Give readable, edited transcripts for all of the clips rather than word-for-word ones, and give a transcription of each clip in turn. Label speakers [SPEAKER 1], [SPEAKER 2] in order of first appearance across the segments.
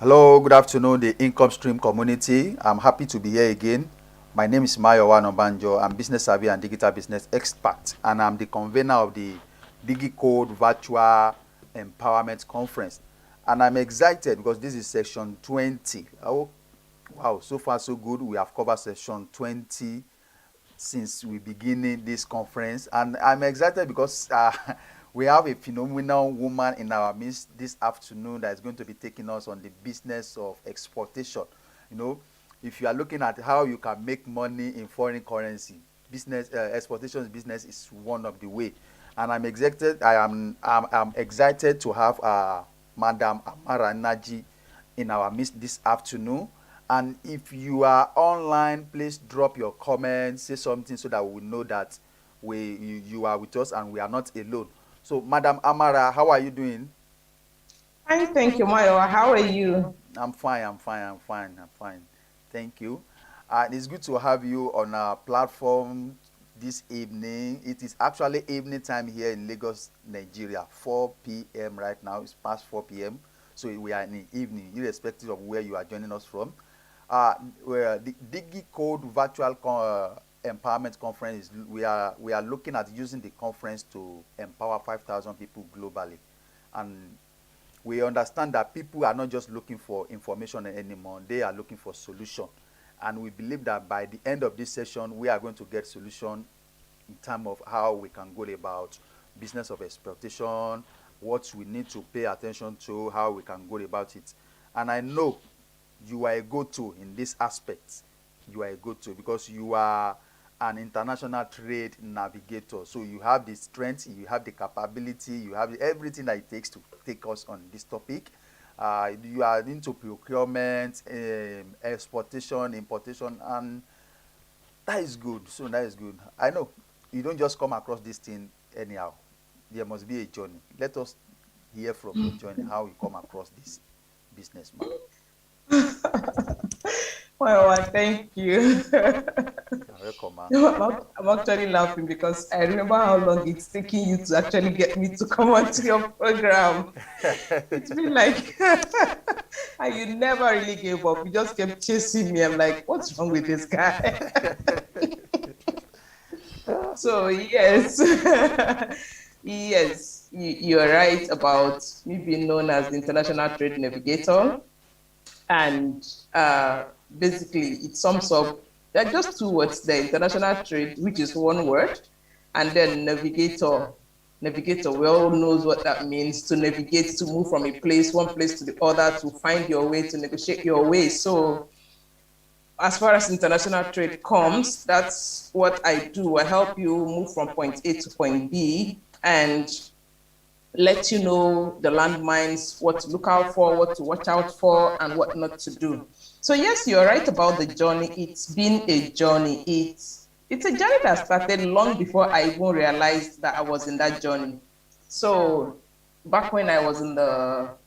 [SPEAKER 1] Hello, good afternoon, the income stream community. I'm happy to be here again. My name is Mayowa Nobanjo. I'm business savvy and digital business expert, and I'm the convener of the DigiCode Virtual Empowerment Conference. And I'm excited because this is session 20. Oh, wow, so far so good. We have covered session 20 since we beginning this conference, and I'm excited because we have a phenomenal woman in our midst this afternoon that is going to be taking us on the business of exportation. You know, if you are looking at how you can make money in foreign currency, business exportation business is one of the way. And I'm excited. I'm excited to have Madam Amara Nnaji in our midst this afternoon. And if you are online, please drop your comments, say something so that we know that you are with us and we are not alone. So, Madam Amara, how are you doing?
[SPEAKER 2] Fine, thank you, Mayo. How are you?
[SPEAKER 1] I'm fine. Thank you. It's good to have you on our platform this evening. It is actually evening time here in Lagos, Nigeria, 4 p.m. right now. It's past 4 p.m. So we are in the evening, irrespective of where you are joining us from. Where the DigiCode Virtual Empowerment Conference, we are looking at using the conference to empower 5,000 people globally. And we understand that people are not just looking for information anymore, they are looking for solution. And we believe that by the end of this session we are going to get solution in terms of how we can go about business of exploitation, what we need to pay attention to, how we can go about it. And I know you are a go-to in this aspect. You are a go-to because you are an international trade navigator. So you have the strength, you have the capability, you have everything that it takes to take us on this topic. You are into procurement, exportation, importation, and that is good. So that is good. I know you don't just come across this thing anyhow. There must be a journey. Let us hear from your journey, how you come across this businessman.
[SPEAKER 2] Well, thank you.
[SPEAKER 1] You're welcome, ma.
[SPEAKER 2] I'm actually laughing because I remember how long it's taking you to actually get me to come onto your program. It's been like, and you never really gave up. You just kept chasing me. I'm like, what's wrong with this guy? So, yes, yes, you're right about me being known as the International Trade Navigator. And basically it sums up, there are just two words there: international trade, which is one word, and then navigator. Navigator, we all knows what that means: to navigate, to move from a place, one place to the other, to find your way, to negotiate your way. So as far as international trade comes, that's what I do. I help you move from point A to point B and let you know the landmines, what to look out for, what to watch out for, and what not to do. So yes, you're right about the journey. It's been a journey. It's a journey that started long before I even realized that I was in that journey. So back when I was in the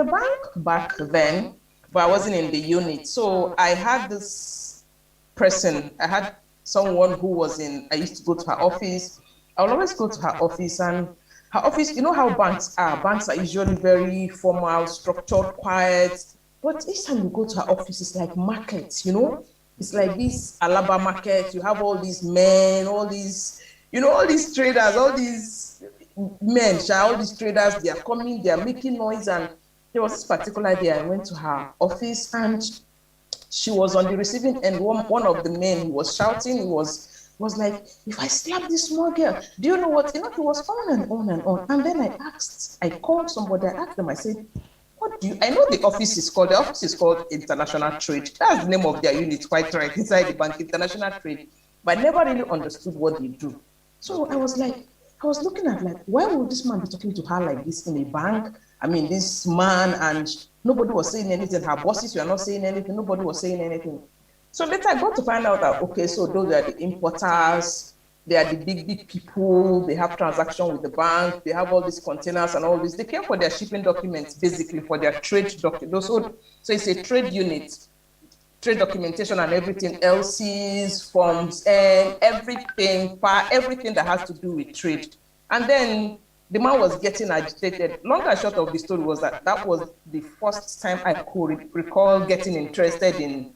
[SPEAKER 2] bank back then, but I wasn't in the unit. So I had this person, I had someone who was in, I used to go to her office. I would always go to her office, and her office, you know how banks are. Banks are usually very formal, structured, quiet. But each time you go to her office, it's like markets, you know? It's like this Alaba market. You have all these men, all these, you know, all these traders, all these men, all these traders, they are coming, they are making noise. And there was this particular day I went to her office, and she was on the receiving end. One of the men, he was shouting, he was like, if I slap this small girl, do you know what? You know, he was on and on and on. And then I called somebody, I asked them, I said, what do you, I know the office is called International Trade. That's the name of their unit, quite right, inside the bank, International Trade. But I never really understood what they do. So I
[SPEAKER 1] Okay.
[SPEAKER 2] was like, I was looking at like, why would this man be talking to her like this in a bank? I mean, this man, and nobody was saying anything. Her bosses were not saying anything. Nobody was saying anything. So later I got to find out that, okay, so those are the importers. They are the big people. They have transaction with the bank. They have all these containers and all this. They care for their shipping documents, basically for their trade documents. So it's a trade unit, trade documentation and everything, LCs, forms, and everything that has to do with trade. And then the man was getting agitated. Long and short of the story was that that was the first time I could recall getting interested in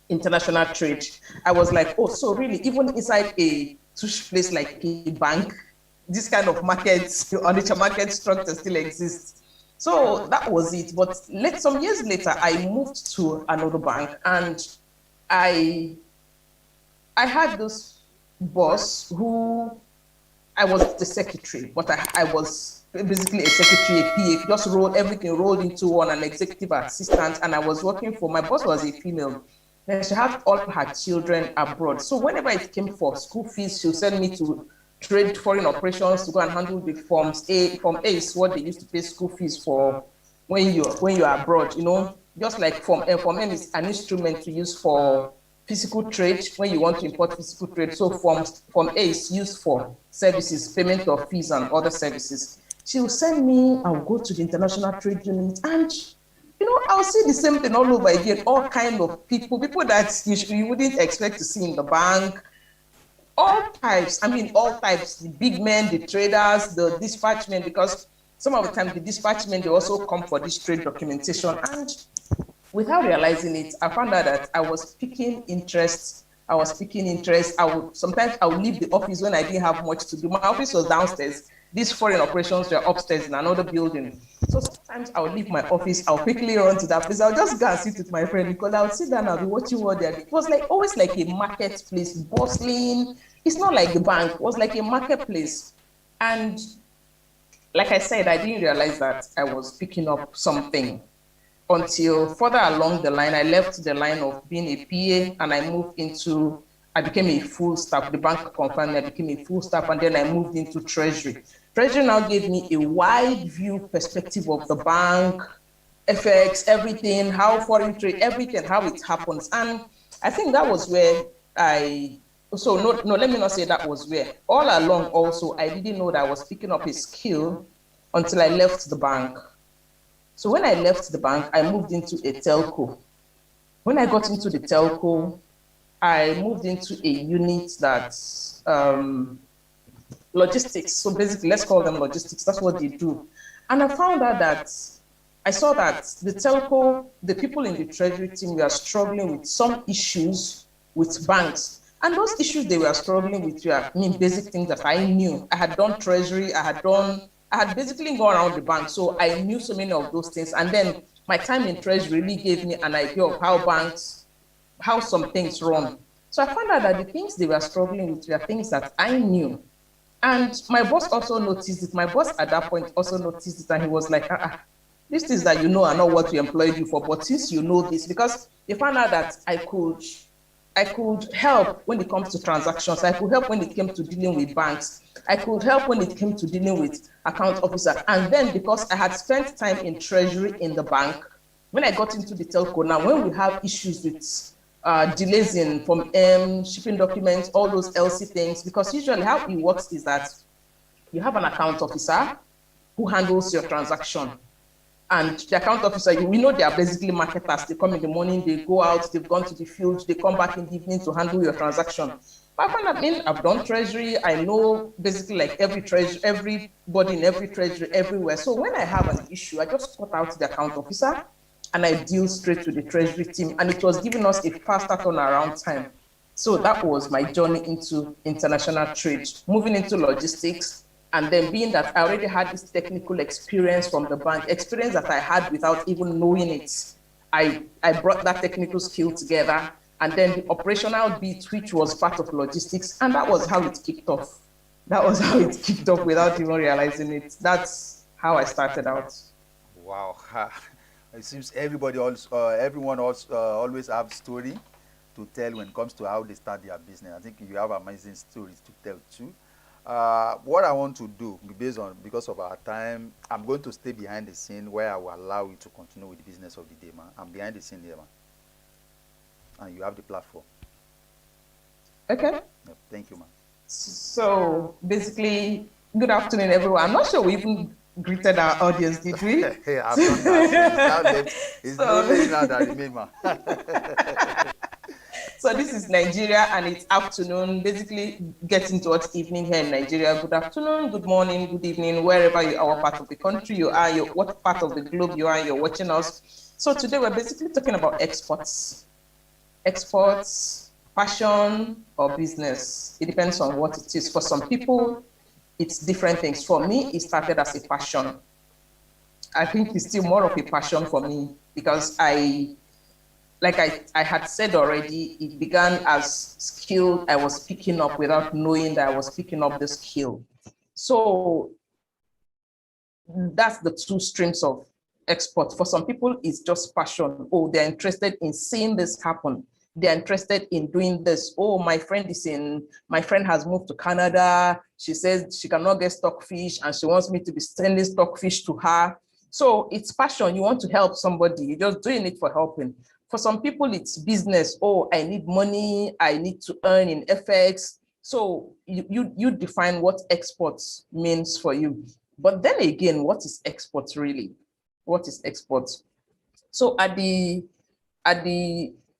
[SPEAKER 2] international trade. I was like, oh, so really, even inside a such place like a bank, this kind of markets, Onitsha market structure still exists. So that was it. But some years later, I moved to another bank, and I had this boss who I was the secretary, but I was basically a secretary, a PA, just everything rolled into one, an executive assistant, and I was working for, my boss was a female. And she had all her children abroad. So whenever it came for school fees, she'll send me to trade foreign operations to go and handle the forms. Form A is what they used to pay school fees for when you're abroad, you know, just like Form M. Form M is an instrument to use for physical trade when you want to import physical trade. So Form A is used for services, payment of fees and other services. She will send me, I'll go to the international trade unit, and you know, I'll see the same thing all over again, all kind of people that you wouldn't expect to see in the bank, all types, all types, the big men, the traders, the dispatchmen, because some of the time the dispatchmen, they also come for this trade documentation. And without realizing it, I found out that I was picking interest. Sometimes I would leave the office when I didn't have much to do. My office was downstairs. These foreign operations were upstairs in another building. So sometimes I would leave my office, I'll quickly run to that place. I'll just go and sit with my friend, because I would sit down and I'll be watching what they're doing. It was always like a marketplace, bustling. It's not like the bank, it was like a marketplace. And like I said, I didn't realize that I was picking up something until further along the line. I left the line of being a PA and I became a full staff. The bank confirmed me, I became a full staff, and then I moved into treasury. Treasury now gave me a wide view perspective of the bank, FX, everything, how foreign trade, everything, how it happens. And I think that was where let me not say that was where. All along also, I didn't know that I was picking up a skill until I left the bank. So when I left the bank, I moved into a telco. When I got into the telco, I moved into a unit that's logistics. So basically, let's call them logistics. That's what they do. And I found out that I saw that the telco, the people in the treasury team were struggling with some issues with banks. And those issues they were struggling with were, basic things that I knew. I had done treasury, I had basically gone around the bank. So I knew so many of those things. And then my time in treasury really gave me an idea of how some things run. So I found out that the things they were struggling with were things that I knew. And my boss also noticed it. My boss at that point also noticed it, and he was like, these things that you know are not what we employed you for, but since you know this, because they found out that I could help when it comes to transactions. I could help when it came to dealing with banks. I could help when it came to dealing with account officers. And then because I had spent time in treasury in the bank, when I got into the telco now, when we have issues with delays in from shipping documents, all those LC things, because usually how it works is that you have an account officer who handles your transaction. And the account officer, we know they are basically marketers. They come in the morning, they go out, they've gone to the field, they come back in the evening to handle your transaction. But I've done treasury. I know basically like everybody in every treasury everywhere. So when I have an issue, I just put out the account officer and I deal straight to the treasury team. And it was giving us a faster turnaround time. So that was my journey into international trade, moving into logistics. And then being that I already had this technical experience from the bank, experience that I had without even knowing it, I brought that technical skill together. And then the operational bit, which was part of logistics, and that was how it kicked off. That was how it kicked off without even realizing it. That's how I started out.
[SPEAKER 1] Wow. It seems everyone always have story to tell when it comes to how they start their business. I think you have amazing stories to tell too. What I want to do, because of our time, I'm going to stay behind the scene where I will allow you to continue with the business of the day, man. I'm behind the scene here, man. And you have the platform.
[SPEAKER 2] Okay.
[SPEAKER 1] Yep, thank you, man.
[SPEAKER 2] So basically, good afternoon, everyone. I'm not sure we even greeted our audience, did we?
[SPEAKER 1] Hey, I've done that. It's not late now that remain, man.
[SPEAKER 2] So this is Nigeria and it's afternoon, basically getting towards evening here in Nigeria. Good afternoon, good morning, good evening, wherever you are, what part of the country you are, what part of the globe you are, you're watching us. So today we're basically talking about exports. Exports, passion, or business. It depends on what it is. For some people, it's different things. For me, it started as a passion. I think it's still more of a passion for me because I had said already, it began as skill I was picking up without knowing that I was picking up the skill. So that's the two streams of export. For some people, it's just passion. Oh, they're interested in seeing this happen. They're interested in doing this. Oh, my friend has moved to Canada. She says she cannot get stockfish and she wants me to be sending stockfish to her. So it's passion. You want to help somebody. You're just doing it for helping. For some people, it's business. Oh, I need money. I need to earn in FX. So you define what exports means for you. But then again, what is exports really? What is exports? So at the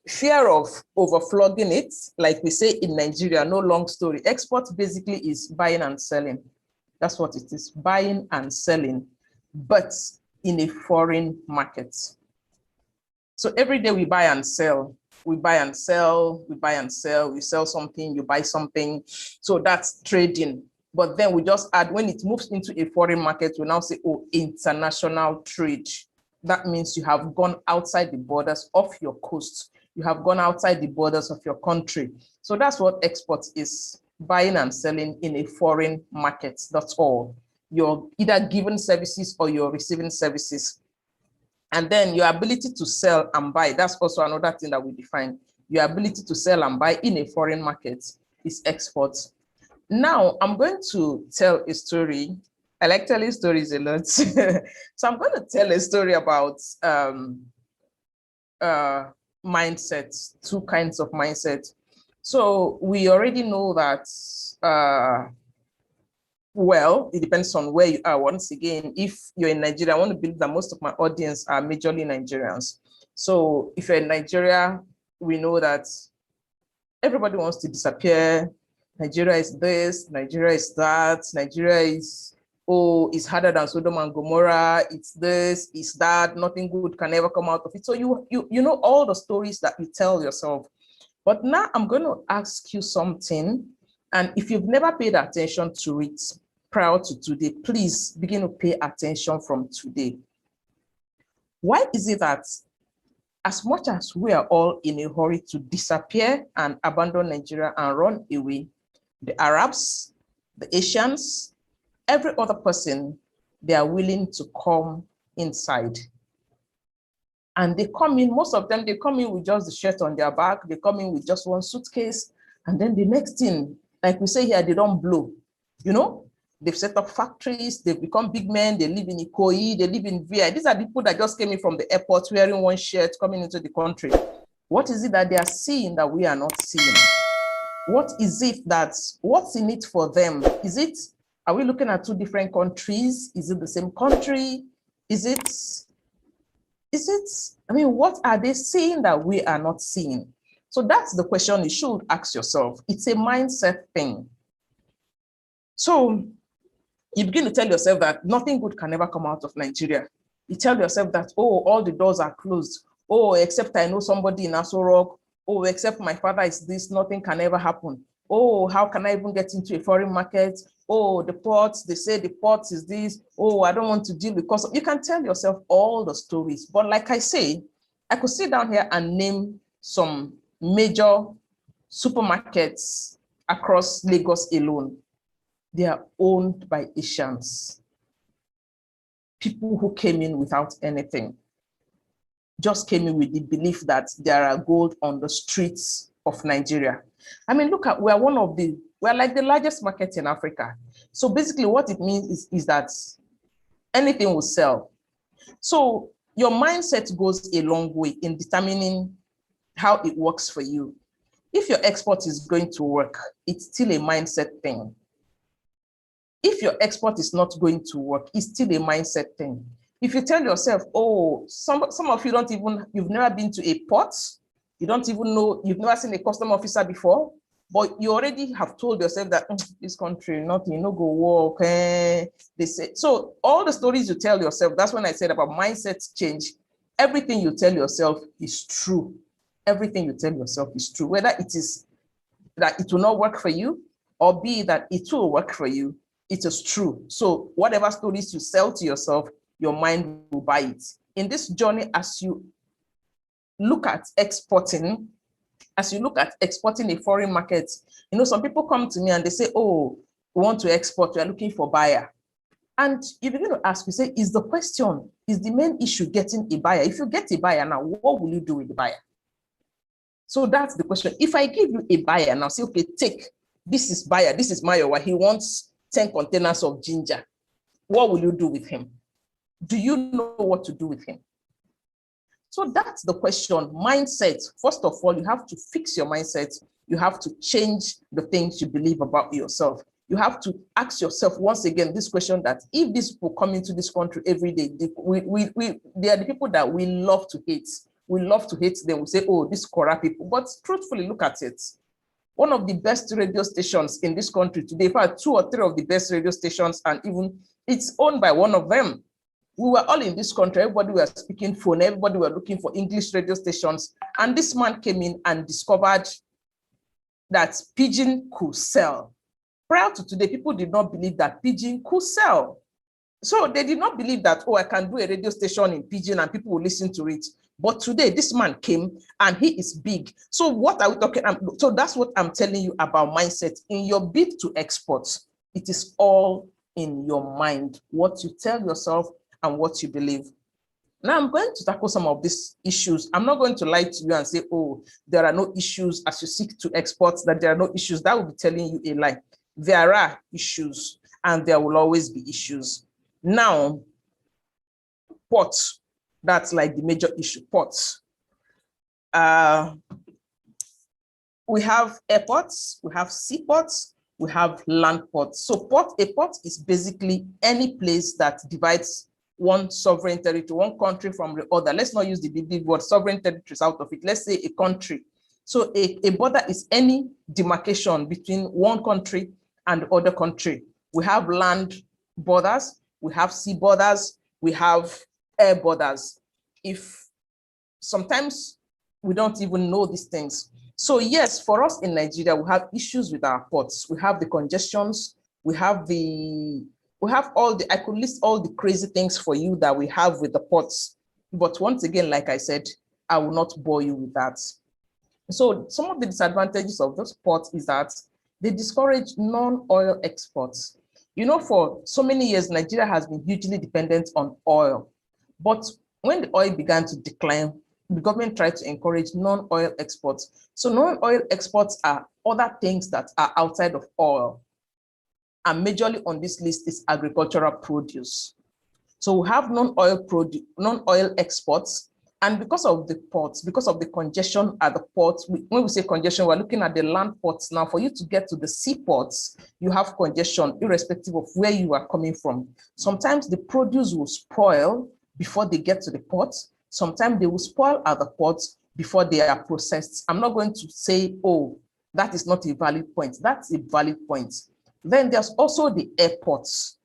[SPEAKER 2] fear of overflogging it, like we say in Nigeria, no long story. Export basically is buying and selling. That's what it is, buying and selling, but in a foreign market. So every day we buy and sell, we buy and sell, we buy and sell, we sell something, you buy something. So that's trading. But then we just add, when it moves into a foreign market, we now say, oh, international trade. That means you have gone outside the borders of your coast. You have gone outside the borders of your country. So that's what export is, buying and selling in a foreign market. That's all. You're either giving services or you're receiving services. And then your ability to sell and buy, that's also another thing that we define. Your ability to sell and buy in a foreign market is export. Now, I'm going to tell a story. I like telling stories a lot. So I'm going to tell a story about mindsets, two kinds of mindset. So we already know that, well, it depends on where you are. Once again, if you're in Nigeria, I want to believe that most of my audience are majorly Nigerians. So if you're in Nigeria, we know that everybody wants to disappear. Nigeria is this, Nigeria is that, Nigeria is, oh, it's harder than Sodom and Gomorrah, it's this, it's that, nothing good can ever come out of it. So you know all the stories that you tell yourself. But now I'm going to ask you something, and if you've never paid attention to it prior to today, please begin to pay attention from today. Why is it that as much as we are all in a hurry to disappear and abandon Nigeria and run away, the Arabs, the Asians, every other person, they are willing to come inside? And they come in, most of them, they come in with just the shirt on their back, they come in with just one suitcase, and then the next thing, like we say here, they don't blow. You know, they've set up factories, they've become big men, they live in Ikoyi, they live in VI. These are the people that just came in from the airport wearing one shirt coming into the country. What is it that they are seeing that we are not seeing? What is it what's in it for them? Are we looking at two different countries? Is it the same country? I mean, what are they seeing that we are not seeing? So that's the question you should ask yourself. It's a mindset thing. So you begin to tell yourself that nothing good can ever come out of Nigeria. You tell yourself that, oh, all the doors are closed. Oh, except I know somebody in Aso Rock. Oh, except my father is this, nothing can ever happen. Oh, how can I even get into a foreign market? Oh, the ports, they say the ports is this. Oh, I don't want to deal with cost. You can tell yourself all the stories. But like I say, I could sit down here and name some major supermarkets across Lagos alone. They are owned by Asians. People who came in without anything, just came in with the belief that there are gold on the streets of Nigeria. I mean, look at, we're like the largest market in Africa. So basically what it means is that anything will sell. So your mindset goes a long way in determining how it works for you. If your export is going to work, it's still a mindset thing. If your export is not going to work, it's still a mindset thing. If you tell yourself, oh, some of you you've never been to a port, You don't even know, you've never seen a custom officer before, but you already have told yourself that this country, nothing, no go work. They say, so all the stories you tell yourself, that's when I said about mindset change. Everything you tell yourself is true. Everything you tell yourself is true, whether it is that it will not work for you, or be that it will work for you, it is true. So whatever stories you sell to yourself, your mind will buy it. In this journey, as you look at exporting, a foreign market, some people come to me and they say, oh, we want to export, we are looking for buyer. And you begin to ask, you say, is the main issue getting a buyer? If you get a buyer now, what will you do with the buyer? So that's the question. If I give you a buyer now, say, okay, take, this is buyer, this is Mayowa, he wants 10 containers of ginger. What will you do with him? Do you know what to do with him? So that's the question. Mindset. First of all, you have to fix your mindset. You have to change the things you believe about yourself. You have to ask yourself once again this question, that if these people come into this country every day, they are the people that we love to hate. We love to hate them. We say, oh, these corrupt people. But truthfully, look at it. One of the best radio stations in this country today, in fact, 2 or 3 of the best radio stations, and even it's owned by one of them. We were all in this country, everybody was speaking phone, everybody were looking for English radio stations. And this man came in and discovered that pigeon could sell. Prior to today, people did not believe that pigeon could sell. So they did not believe that, oh, I can do a radio station in pigeon and people will listen to it. But today, this man came and he is big. So what are we talking about? So that's what I'm telling you about mindset. In your bid to export, it is all in your mind, what you tell yourself and what you believe. Now I'm going to tackle some of these issues. I'm not going to lie to you and say, oh, there are no issues as you seek to export, that there are no issues. That will be telling you a lie. There are issues and there will always be issues. Now, ports, that's like the major issue, ports. We have airports, we have seaports, we have land ports. So a port is basically any place that divides one sovereign territory, one country from the other. Let's not use the big word sovereign territories out of it. Let's say a country. So a border is any demarcation between one country and the other country. We have land borders, we have sea borders, we have air borders. If sometimes we don't even know these things. So yes, for us in Nigeria, we have issues with our ports. We have the congestions, we have all the, I could list all the crazy things for you that we have with the ports. But once again, like I said, I will not bore you with that. So some of the disadvantages of those ports is that they discourage non-oil exports. For so many years, Nigeria has been hugely dependent on oil. But when the oil began to decline, the government tried to encourage non-oil exports. So non-oil exports are other things that are outside of oil. And majorly on this list is agricultural produce. So we have non-oil exports. And because of the ports, because of the congestion at the ports, when we say congestion, we're looking at the land ports. Now, for you to get to the seaports, you have congestion irrespective of where you are coming from. Sometimes the produce will spoil before they get to the ports. Sometimes they will spoil at the ports before they are processed. I'm not going to say, oh, that is not a valid point. That's a valid point. Then there's also the airports.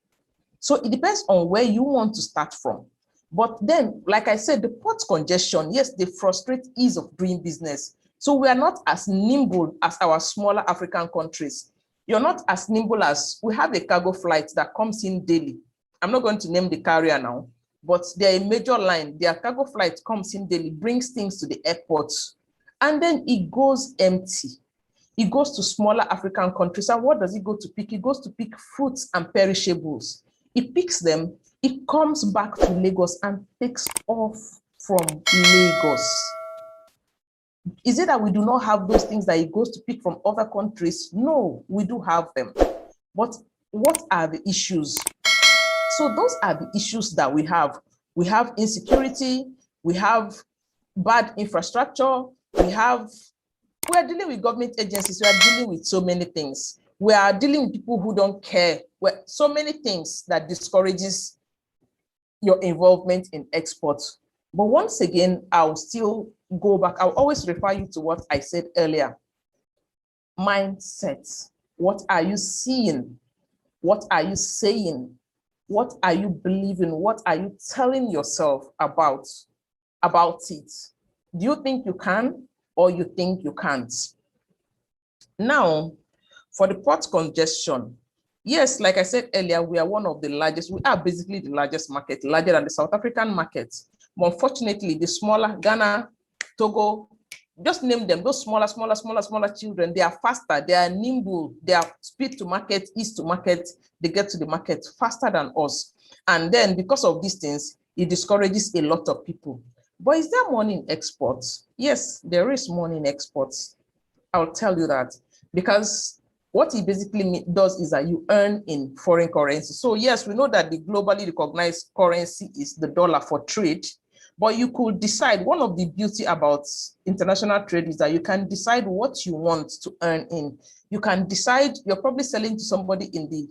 [SPEAKER 2] So it depends on where you want to start from. But then, like I said, the port congestion, yes, they frustrate ease of doing business. So we are not as nimble as our smaller African countries. You're not as nimble as, we have a cargo flight that comes in daily. I'm not going to name the carrier now, but they're a major line. Their cargo flight comes in daily, brings things to the airports, and then it goes empty. It goes to smaller African countries. And what does it go to pick? It goes to pick fruits and perishables. It picks them, it comes back to Lagos and takes off from Lagos. Is it that we do not have those things that it goes to pick from other countries? No, we do have them. But what are the issues? So those are the issues that we have. We have insecurity, we have bad infrastructure, we are dealing with government agencies, we are dealing with so many things. We are dealing with people who don't care. So many things that discourages your involvement in exports. But once again, I'll still go back, I'll always refer you to what I said earlier. Mindset. What are you seeing? What are you saying? What are you believing? What are you telling yourself about it? Do you think you can, or you think you can't? Now, for the port congestion, yes, like I said earlier, we are one of the largest. We are basically the largest market, larger than the South African market. But unfortunately, the smaller Ghana, Togo, just name them, those smaller children, they are faster, they are nimble, their speed to market, ease to market, they get to the market faster than us. And then because of these things, it discourages a lot of people. But is there money in exports? Yes, there is money in exports. I'll tell you that, because what it basically does is that you earn in foreign currency. So yes, we know that the globally recognized currency is the dollar for trade, but you could decide. One of the beauty about international trade is that you can decide what you want to earn in. You can decide, you're probably selling to somebody in the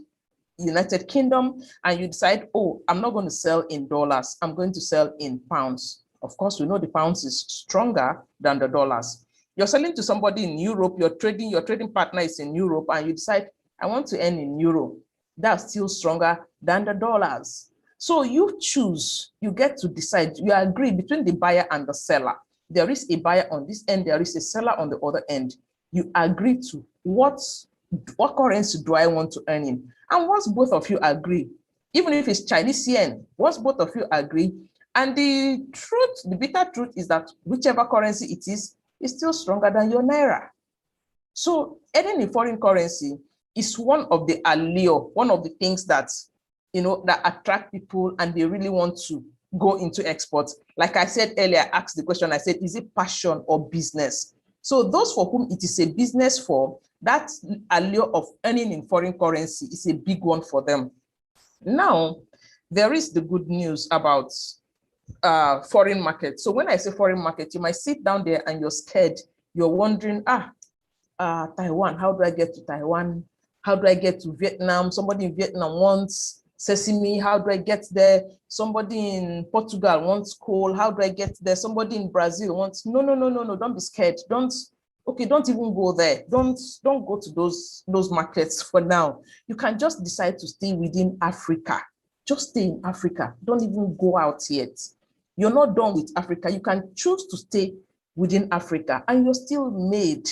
[SPEAKER 2] United Kingdom, and you decide, oh, I'm not going to sell in dollars, I'm going to sell in pounds. Of course, we know the pounds is stronger than the dollars. You're selling to somebody in Europe, your trading partner is in Europe, and you decide, I want to earn in euro. That's still stronger than the dollars. So you choose, you get to decide, you agree between the buyer and the seller. There is a buyer on this end, there is a seller on the other end. You agree to what currency do I want to earn in? And once both of you agree, even if it's Chinese yen, once both of you agree, and the truth, the bitter truth is that whichever currency it is still stronger than your naira. So earning in foreign currency is one of the allure, one of the things that, that attract people and they really want to go into exports. Like I said earlier, I asked the question, I said, is it passion or business? So those for whom it is a business for, that allure of earning in foreign currency is a big one for them. Now, there is the good news about foreign market. So when I say foreign market, you might sit down there and you're scared. You're wondering, Taiwan, how do I get to Taiwan? How do I get to Vietnam? Somebody in Vietnam wants sesame. How do I get there? Somebody in Portugal wants coal. How do I get there? Somebody in Brazil wants, no, don't be scared. Don't even go there. Don't go to those markets for now. You can just decide to stay within Africa. Just stay in Africa. Don't even go out yet. You're not done with Africa. You can choose to stay within Africa and you're still made.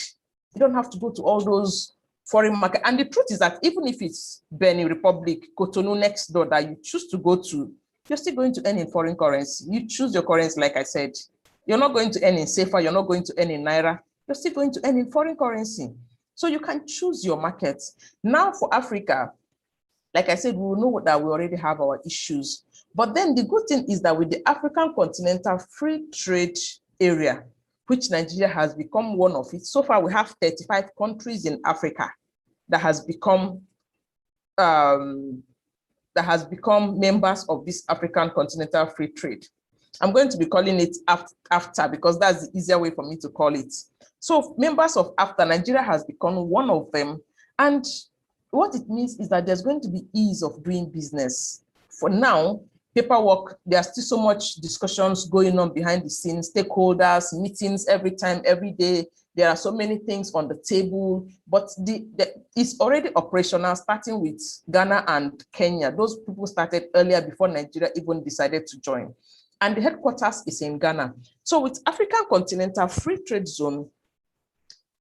[SPEAKER 2] You don't have to go to all those foreign markets. And the truth is that even if it's Benin Republic, Cotonou next door that you choose to go to, you're still going to earn in foreign currency. You choose your currency, like I said. You're not going to earn in CFA. You're not going to earn in Naira. You're still going to earn in foreign currency. So you can choose your markets. Now for Africa, like I said, we know that we already have our issues. But then the good thing is that with the African Continental Free Trade Area, which Nigeria has become one of it, so far we have 35 countries in Africa that has become members of this African Continental Free Trade. I'm going to be calling it AFTA because that's the easier way for me to call it. So members of AFTA, Nigeria has become one of them. And what it means is that there's going to be ease of doing business. For now, paperwork, there's still so much discussions going on behind the scenes, stakeholders, meetings every time, every day. There are so many things on the table, but it's already operational, starting with Ghana and Kenya. Those people started earlier before Nigeria even decided to join. And the headquarters is in Ghana. So with African Continental Free Trade Zone,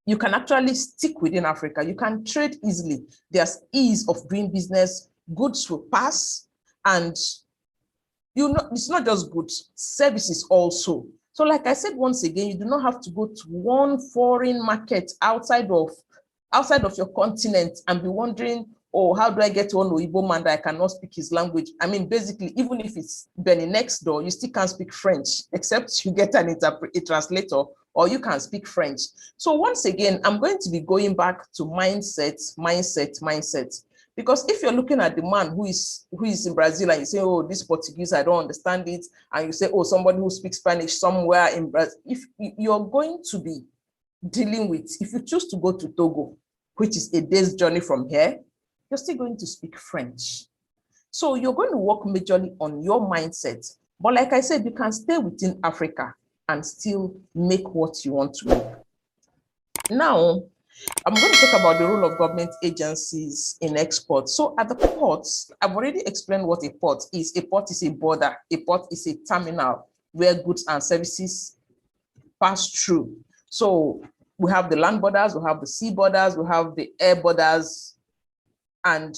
[SPEAKER 2] you can actually stick within Africa. You can trade easily. There's ease of doing business. Goods will pass, and it's not just goods, services also. So like I said, once again, you do not have to go to one foreign market outside of your continent and be wondering, oh, how do I get to one Oyibo man that I cannot speak his language? I mean, basically, even if it's Benin next door, you still can't speak French, except you get a translator, or you can speak French. So once again, I'm going to be going back to mindset. Because if you're looking at the man who is in Brazil and you say, oh, this Portuguese, I don't understand it, and you say, oh, somebody who speaks Spanish somewhere in Brazil, if you're going to be dealing with, if you choose to go to Togo, which is a day's journey from here, you're still going to speak French. So you're going to work majorly on your mindset. But like I said, you can stay within Africa and still make what you want to make. Now, I'm going to talk about the role of government agencies in export. So at the ports, I've already explained what a port is. A port is a border. A port is a terminal where goods and services pass through. So we have the land borders, we have the sea borders, we have the air borders, and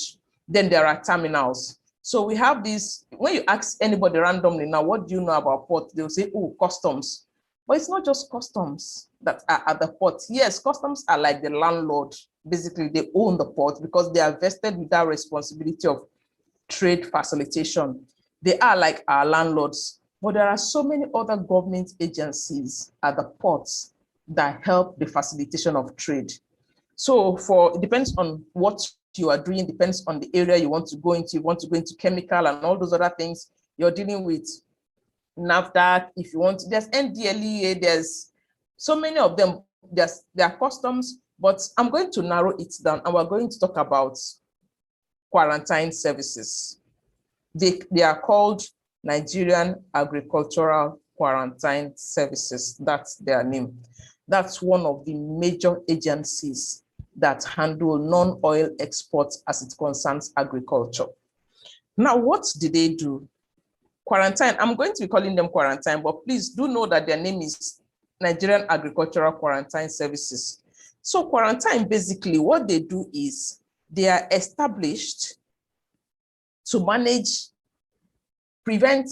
[SPEAKER 2] then there are terminals. So we have this, when you ask anybody randomly now, what do you know about port? They'll say, oh, customs. But it's not just customs that are at the port. Yes, customs are like the landlord. Basically, they own the port because they are vested with that responsibility of trade facilitation. They are like our landlords. But there are so many other government agencies at the ports that help the facilitation of trade. So it depends on what you are doing, depends on the area you want to go into. You want to go into chemical and all those other things. You're dealing with NAFDAC, if you want, there's NDLEA, there's so many of them, there are customs, but I'm going to narrow it down and we're going to talk about quarantine services. They are called Nigerian Agricultural Quarantine Services. That's their name. That's one of the major agencies that handle non-oil exports as it concerns agriculture. Now, what do they do? Quarantine, I'm going to be calling them quarantine, but please do know that their name is Nigerian Agricultural Quarantine Services. So quarantine, basically what they do is they are established to manage, prevent,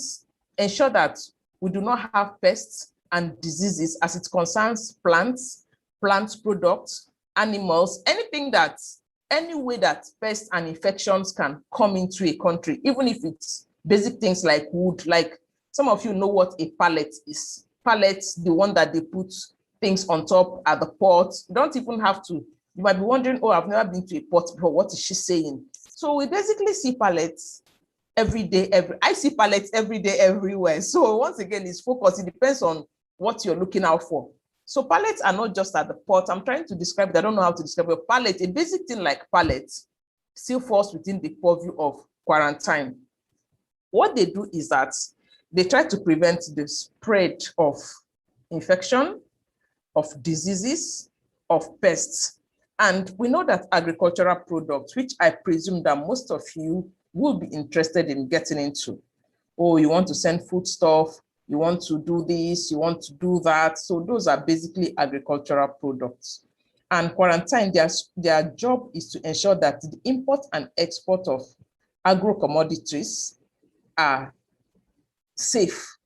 [SPEAKER 2] ensure that we do not have pests and diseases as it concerns plants, plant products, animals, any way that pests and infections can come into a country, even if it's basic things like wood. Like some of you know what a pallet is. Pallets, the one that they put things on top at the port. You don't even have to, you might be wondering, oh, I've never been to a port before, what is she saying? So we basically see pallets every day, I see pallets every day, everywhere. So once again, it's focused, it depends on what you're looking out for. So pallets are not just at the port. I'm trying to describe it, I don't know how to describe it. Pallet, a basic thing like pallets still falls within the purview of quarantine. What they do is that they try to prevent the spread of infection, of diseases, of pests. And we know that agricultural products, which I presume that most of you will be interested in getting into. Oh, you want to send foodstuff, you want to do this, you want to do that. So those are basically agricultural products. And quarantine, their job is to ensure that the import and export of agro commodities are safe.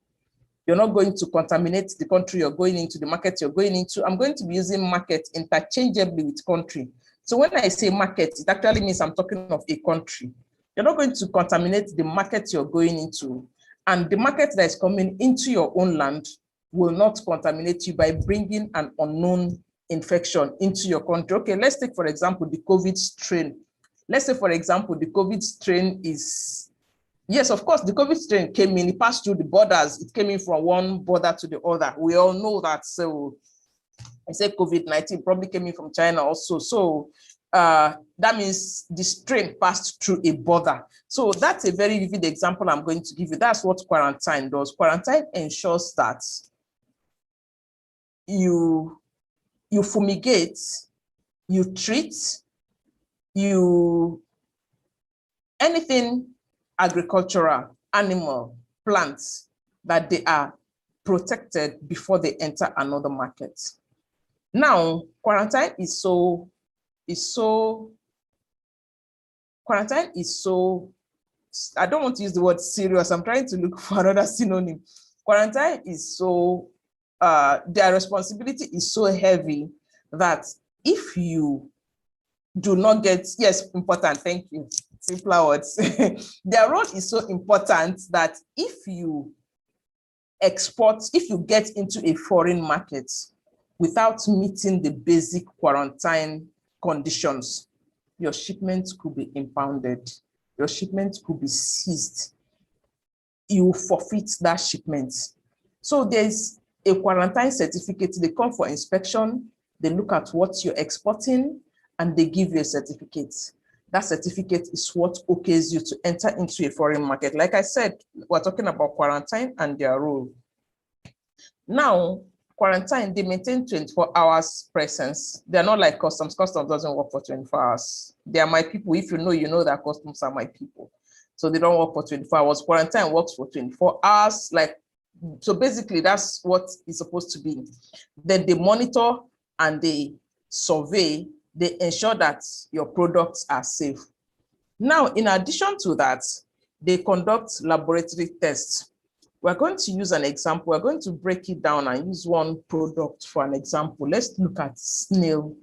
[SPEAKER 2] You're not going to contaminate the country you're going into, the market you're going into. I'm going to be using market interchangeably with country. So when I say market, it actually means I'm talking of a country. You're not going to contaminate the market you're going into. And the market that is coming into your own land will not contaminate you by bringing an unknown infection into your country. Okay, let's take, for example, the COVID strain. Let's say, for example, the COVID strain is, yes, of course, the COVID strain came in, it passed through the borders. It came in from one border to the other. We all know that. So I said COVID-19 probably came in from China also. So that means the strain passed through a border. So that's a very vivid example I'm going to give you. That's what quarantine does. Quarantine ensures that you fumigate, you treat, anything agricultural, animal, plants, that they are protected before they enter another market. Now, quarantine is so, I don't want to use the word serious. I'm trying to look for another synonym. Quarantine is so, their responsibility is so heavy that if you do not get, yes, important, thank you, simpler words. Their role is so important that if you export, if you get into a foreign market without meeting the basic quarantine conditions, your shipments could be impounded, your shipments could be seized, you forfeit that shipment. So there's a quarantine certificate, they come for inspection, they look at what you're exporting, and they give you a certificate. That certificate is what okays you to enter into a foreign market. Like I said, we're talking about quarantine and their role. Now, quarantine, they maintain 24 hours presence. They're not like customs. Customs doesn't work for 24 hours. They are my people. If you know that customs are my people. So they don't work for 24 hours. Quarantine works for 24 hours. So basically, that's what it's supposed to be. Then they monitor and they survey. They ensure that your products are safe. Now, in addition to that, they conduct laboratory tests. We're going to use an example. We're going to break it down and use one product for an example. Let's look at Snail.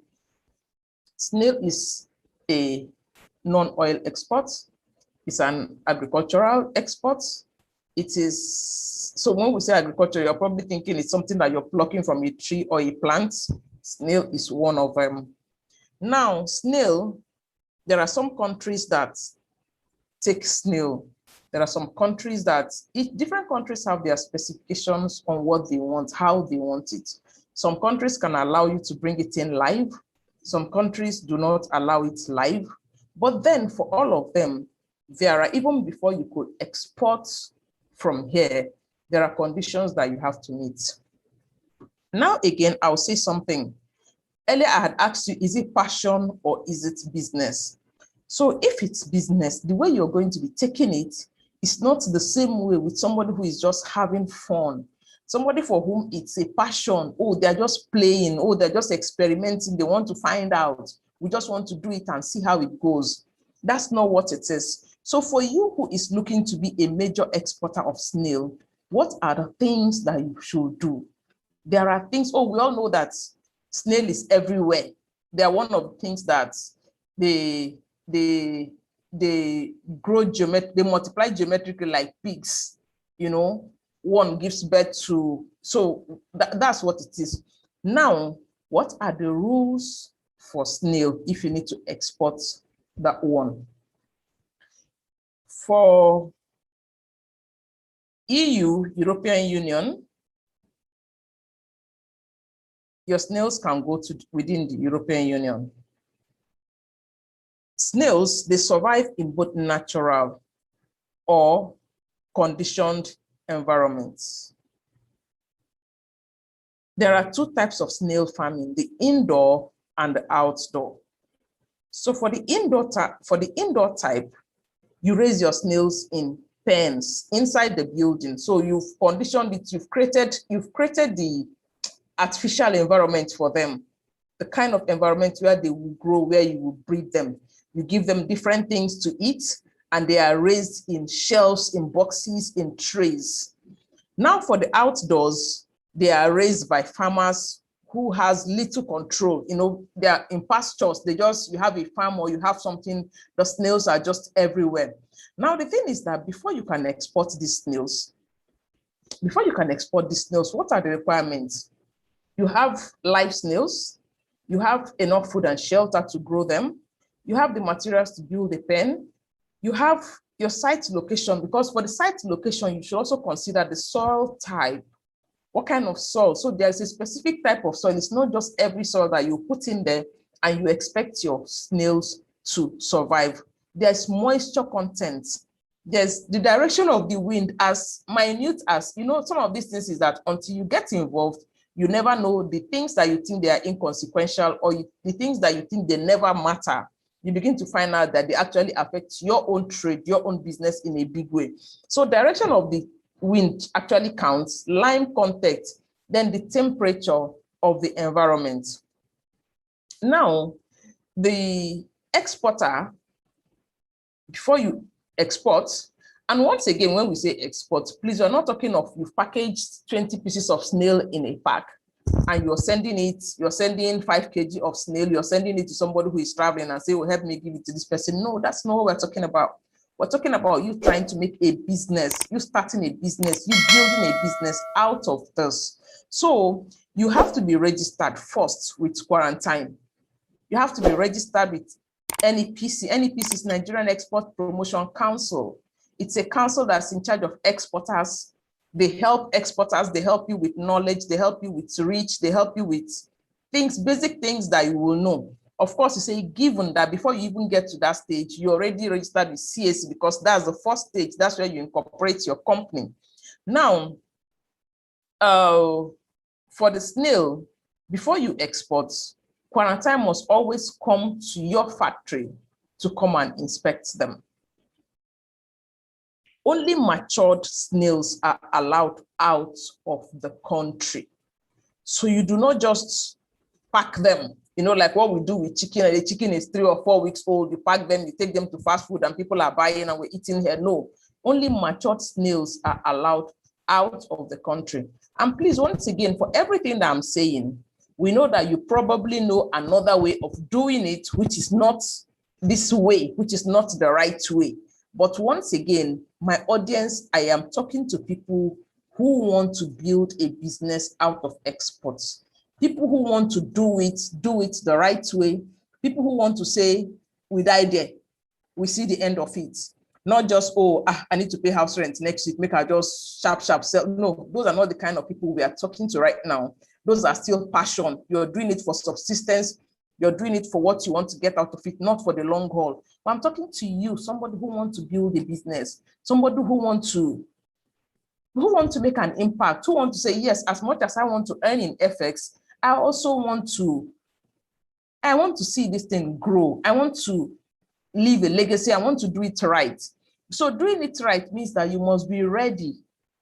[SPEAKER 2] Snail is a non-oil export. It's an agricultural export. It is, so when we say agriculture, you're probably thinking it's something that you're plucking from a tree or a plant. Snail is one of them. Now, snail, there are some countries that take snail. There are some countries that, different countries have their specifications on what they want, how they want it. Some countries can allow you to bring it in live. Some countries do not allow it live. But then for all of them, there are, even before you could export from here, there are conditions that you have to meet. Now, again, I'll say something. Earlier, I had asked you, is it passion or is it business? So if it's business, the way you're going to be taking it is not the same way with somebody who is just having fun. Somebody for whom it's a passion. Oh, they're just playing. Oh, they're just experimenting. They want to find out. We just want to do it and see how it goes. That's not what it is. So for you who is looking to be a major exporter of snail, what are the things that you should do? There are things, we all know that snail is everywhere. They are one of the things that they grow they multiply geometrically like pigs. One gives birth to, so that's what it is. Now, what are the rules for snail if you need to export that one? For EU, European Union, your snails can go to within the European Union. Snails, they survive in both natural or conditioned environments. There are two types of snail farming, the indoor and the outdoor. So for the indoor type, you raise your snails in pens inside the building. So you've conditioned it, you've created the artificial environment for them, the kind of environment where they will grow, where you will breed them. You give them different things to eat, and they are raised in shelves, in boxes, in trays. Now for the outdoors, they are raised by farmers who has little control. They are in pastures. You have a farm or you have something, the snails are just everywhere. Now the thing is that before you can export these snails, what are the requirements? You have live snails, you have enough food and shelter to grow them, you have the materials to build a pen, you have your site location, because for the site location, you should also consider the soil type. What kind of soil? So there's a specific type of soil. It's not just every soil that you put in there and you expect your snails to survive. There's moisture content. There's the direction of the wind, as minute as, some of these things is that until you get involved, you never know the things that you think they are inconsequential, or the things that you think they never matter. You begin to find out that they actually affect your own trade, your own business in a big way. So direction of the wind actually counts, lime contact, then the temperature of the environment. Now, the exporter, before you export, and once again, when we say export, please, we're not talking of you've packaged 20 pieces of snail in a pack and you're sending 5 kg of snail, you're sending it to somebody who is traveling and say, help me give it to this person. No, that's not what we're talking about. We're talking about you trying to make a business, you starting a business, you building a business out of this. So you have to be registered first with quarantine. You have to be registered with NEPC. NEPC is Nigerian Export Promotion Council. It's a council that's in charge of exporters. They help exporters, they help you with knowledge, they help you with reach, they help you with things, basic things that you will know. Of course, you say, given that before you even get to that stage, you already registered with CAC, because that's the first stage. That's where you incorporate your company. Now, for the snail, before you export, quarantine must always come to your factory to come and inspect them. Only matured snails are allowed out of the country. So you do not just pack them, like what we do with chicken. The chicken is 3 or 4 weeks old. You pack them, you take them to fast food and people are buying and we're eating here. No, only matured snails are allowed out of the country. And please, once again, for everything that I'm saying, we know that you probably know another way of doing it, which is not this way, which is not the right way. But once again, my audience, I am talking to people who want to build a business out of exports. People who want to do it the right way. People who want to say, we die there, we see the end of it. Not just, I need to pay house rent next week, make I just sharp sell. No, those are not the kind of people we are talking to right now. Those are still passion. You're doing it for subsistence. You're doing it for what you want to get out of it, not for the long haul. But I'm talking to you, somebody who wants to build a business, somebody who wants to make an impact, who wants to say, yes, as much as I want to earn in FX, I also want to see this thing grow. I want to leave a legacy. I want to do it right. So doing it right means that you must be ready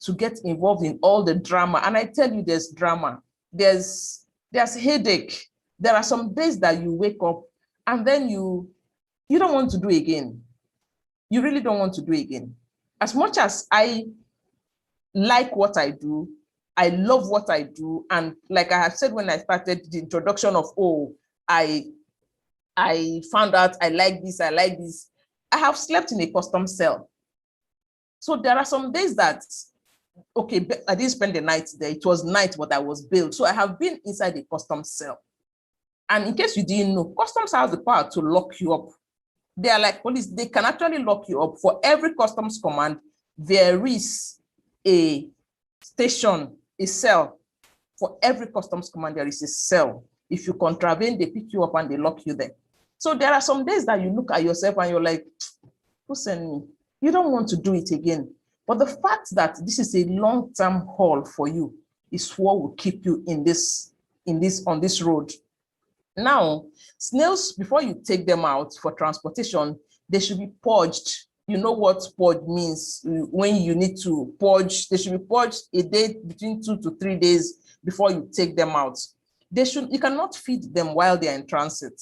[SPEAKER 2] to get involved in all the drama. And I tell you, there's drama. There's headache. There are some days that you wake up and then you don't want to do again. You really don't want to do again. As much as I like what I do, I love what I do. And like I have said when I started the introduction of, I found out I like this. I have slept in a custom cell. So there are some days that, okay, I didn't spend the night there. It was night, but I was billed. So I have been inside a custom cell. And in case you didn't know, customs has the power to lock you up. They are like police. They can actually lock you up. For every customs command, there is a station, a cell. For every customs command, there is a cell. If you contravene, they pick you up and they lock you there. So there are some days that you look at yourself and you're like, who sent me? You don't want to do it again. But the fact that this is a long-term haul for you is what will keep you on this road. Now, snails, before you take them out for transportation, they should be purged. You know what purge means. When you need to purge, they should be purged a day between 2 to 3 days before you take them out. You cannot feed them while they are in transit.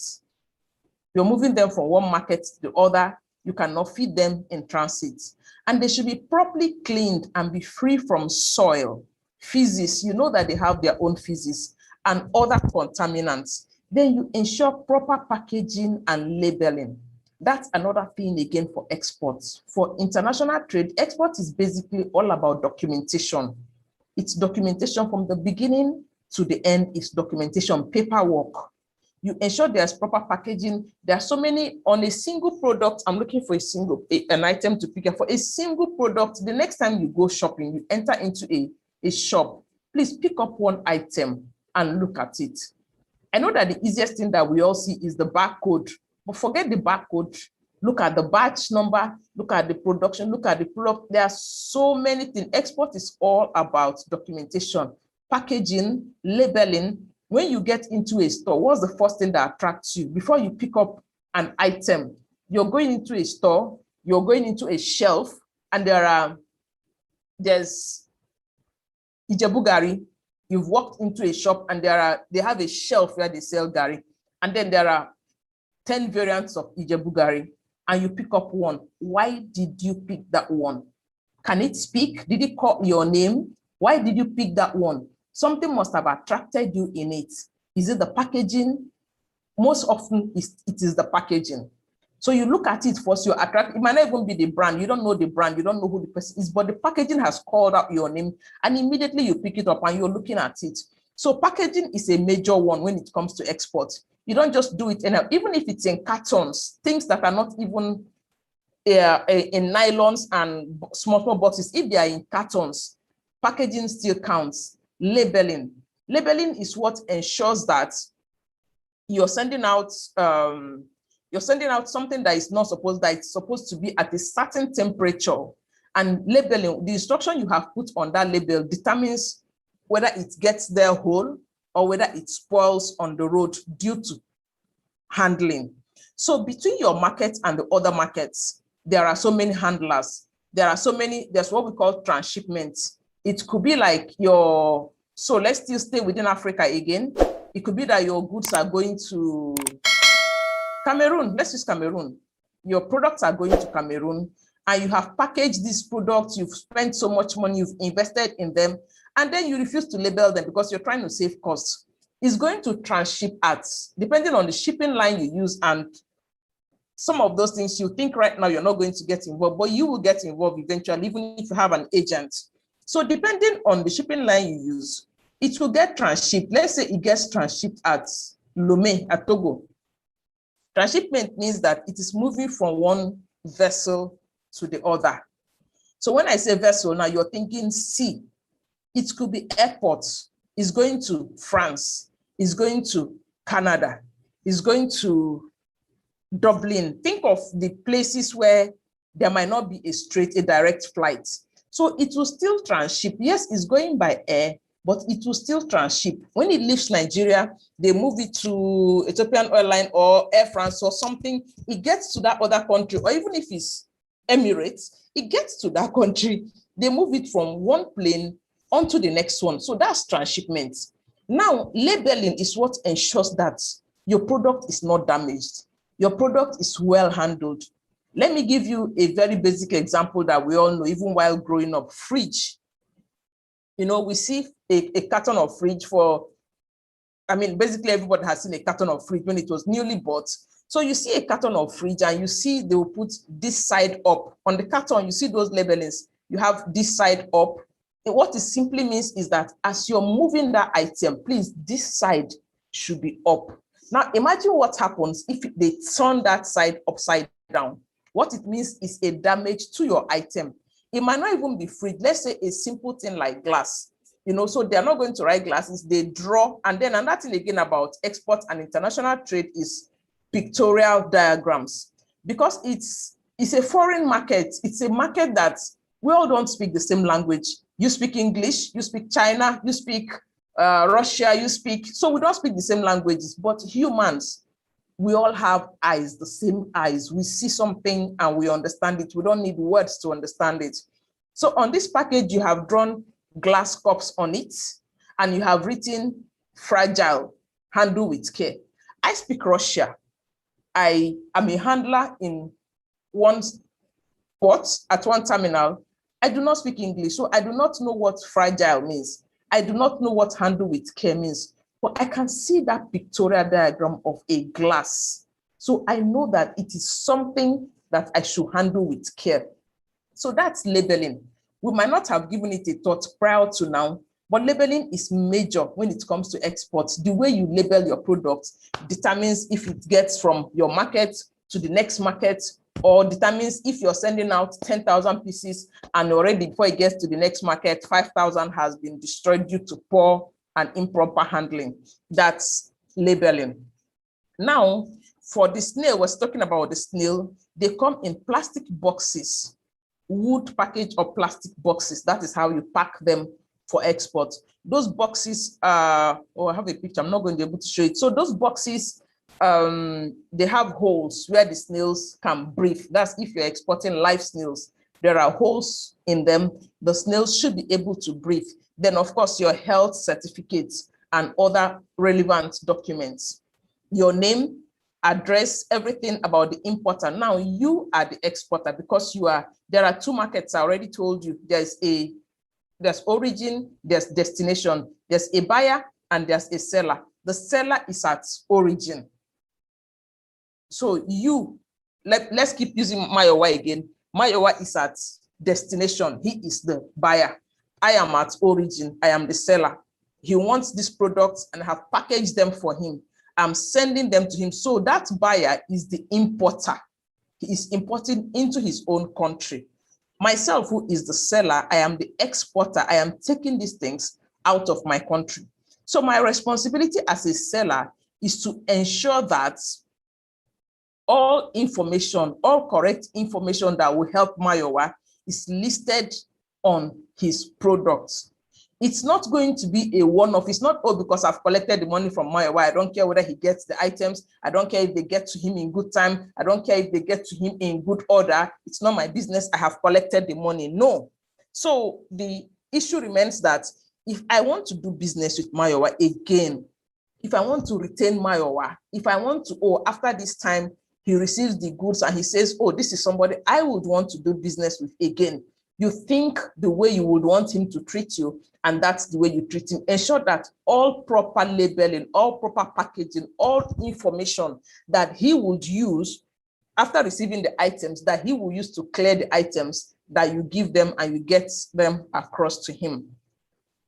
[SPEAKER 2] You're moving them from one market to the other. You cannot feed them in transit. And they should be properly cleaned and be free from soil, feces. You know that they have their own feces and other contaminants. Then you ensure proper packaging and labeling. That's another thing again for exports. For international trade, export is basically all about documentation. It's documentation from the beginning to the end. Is documentation, paperwork. You ensure there's proper packaging. There are so many on a single product. I'm looking for an item to pick up. For a single product, the next time you go shopping, you enter into a shop, please pick up one item and look at it. I know that the easiest thing that we all see is the barcode, but forget the barcode. Look at the batch number, look at the production, look at the product. There are so many things. Export is all about documentation, packaging, labeling. When you get into a store, what's the first thing that attracts you? Before you pick up an item, you're going into a store, you're going into a shelf, and there's Ijebu Gari. You've walked into a shop and they have a shelf where they sell Gari. And then there are 10 variants of Ijebu Gari, and you pick up one. Why did you pick that one? Can it speak? Did it call your name? Why did you pick that one? Something must have attracted you in it. Is it the packaging? Most often, it is the packaging. So you look at it first, you're attracted. It might not even be the brand. You don't know the brand. You don't know who the person is, but the packaging has called out your name, and immediately you pick it up and you're looking at it. So packaging is a major one when it comes to export. You don't just do it anyhow. Even if it's in cartons, things that are not even in nylons and small boxes, if they are in cartons, packaging still counts. Labeling. Labeling is what ensures that you're sending out something that is not supposed, that it's supposed to be at a certain temperature. And labeling, the instruction you have put on that label determines whether it gets there whole or whether it spoils on the road due to handling. So between your market and the other markets, there are so many handlers. There's what we call transshipment. It could be like so let's still stay within Africa again. It could be that your goods are going to Cameroon. Let's use Cameroon. Your products are going to Cameroon, and you have packaged these products, you've spent so much money, you've invested in them, and then you refuse to label them because you're trying to save costs. It's going to transship at, depending on the shipping line you use, and some of those things you think right now you're not going to get involved, but you will get involved eventually, even if you have an agent. So depending on the shipping line you use, it will get transshipped. Let's say it gets transshipped at Lomé, at Togo. Transshipment means that it is moving from one vessel to the other. So when I say vessel, now you're thinking sea. It could be airports. It's going to France. It's going to Canada. It's going to Dublin. Think of the places where there might not be a direct flight. So it will still transship. Yes, it's going by air, but it will still transship. When it leaves Nigeria, they move it to Ethiopian Airline or Air France or something. It gets to that other country, or even if it's Emirates, it gets to that country. They move it from one plane onto the next one. So that's transshipment. Now, labeling is what ensures that your product is not damaged. Your product is well handled. Let me give you a very basic example that we all know, even while growing up. Fridge. You know, we see a carton of fridge basically everybody has seen a carton of fridge when it was newly bought. So you see a carton of fridge and you see they will put this side up. On the carton, you see those labelings. You have this side up. And what it simply means is that as you're moving that item, please, this side should be up. Now, imagine what happens if they turn that side upside down. What it means is a damage to your item. It might not even be fridge. Let's say a simple thing like glass. You know, so they're not going to write glasses, they draw. And then another thing again about export and international trade is pictorial diagrams. Because it's a foreign market. It's a market that we all don't speak the same language. You speak English, you speak China, you speak Russia, so we don't speak the same languages, but humans, we all have eyes, the same eyes. We see something and we understand it. We don't need words to understand it. So on this package, you have drawn glass cups on it, and you have written fragile, handle with care. I speak Russia. I am a handler in one port at one terminal. I do not speak English, so I do not know what fragile means. I do not know what handle with care means, but I can see that pictorial diagram of a glass. So I know that it is something that I should handle with care. So that's labeling. We might not have given it a thought prior to now, but labeling is major when it comes to exports. The way you label your product determines if it gets from your market to the next market, or determines if you're sending out 10,000 pieces and already before it gets to the next market, 5,000 has been destroyed due to poor and improper handling. That's labeling. Now, for the snail, we're talking about the snail. They come in plastic boxes, wood package or plastic boxes. That is how you pack them for export. Those boxes, I have a picture. I'm not going to be able to show it. So those boxes, they have holes where the snails can breathe. That's if you're exporting live snails. There are holes in them. The snails should be able to breathe. Then, of course, your health certificates and other relevant documents. Your name, address, everything about the importer. Now, you are the exporter because there are two markets. I already told you. There's origin, there's destination. There's a buyer and there's a seller. The seller is at origin. So let's keep using Mayowa again. Mayowa is at destination. He is the buyer. I am at origin. I am the seller. He wants these products and I have packaged them for him. I'm sending them to him. So that buyer is the importer. He is importing into his own country. Myself, who is the seller, I am the exporter. I am taking these things out of my country. So my responsibility as a seller is to ensure that all information, all correct information that will help Mayowa is listed on his products. It's not going to be a one-off. It's not, oh, because I've collected the money from Mayowa, I don't care whether he gets the items. I don't care if they get to him in good time. I don't care if they get to him in good order. It's not my business. I have collected the money. No. So the issue remains that if I want to do business with Mayowa again, if I want to retain Mayowa, if I want to, oh, after this time, he receives the goods and he says, oh, this is somebody I would want to do business with again. You think the way you would want him to treat you, and that's the way you treat him. Ensure that all proper labeling, all proper packaging, all information that he would use after receiving the items, that he will use to clear the items, that you give them and you get them across to him.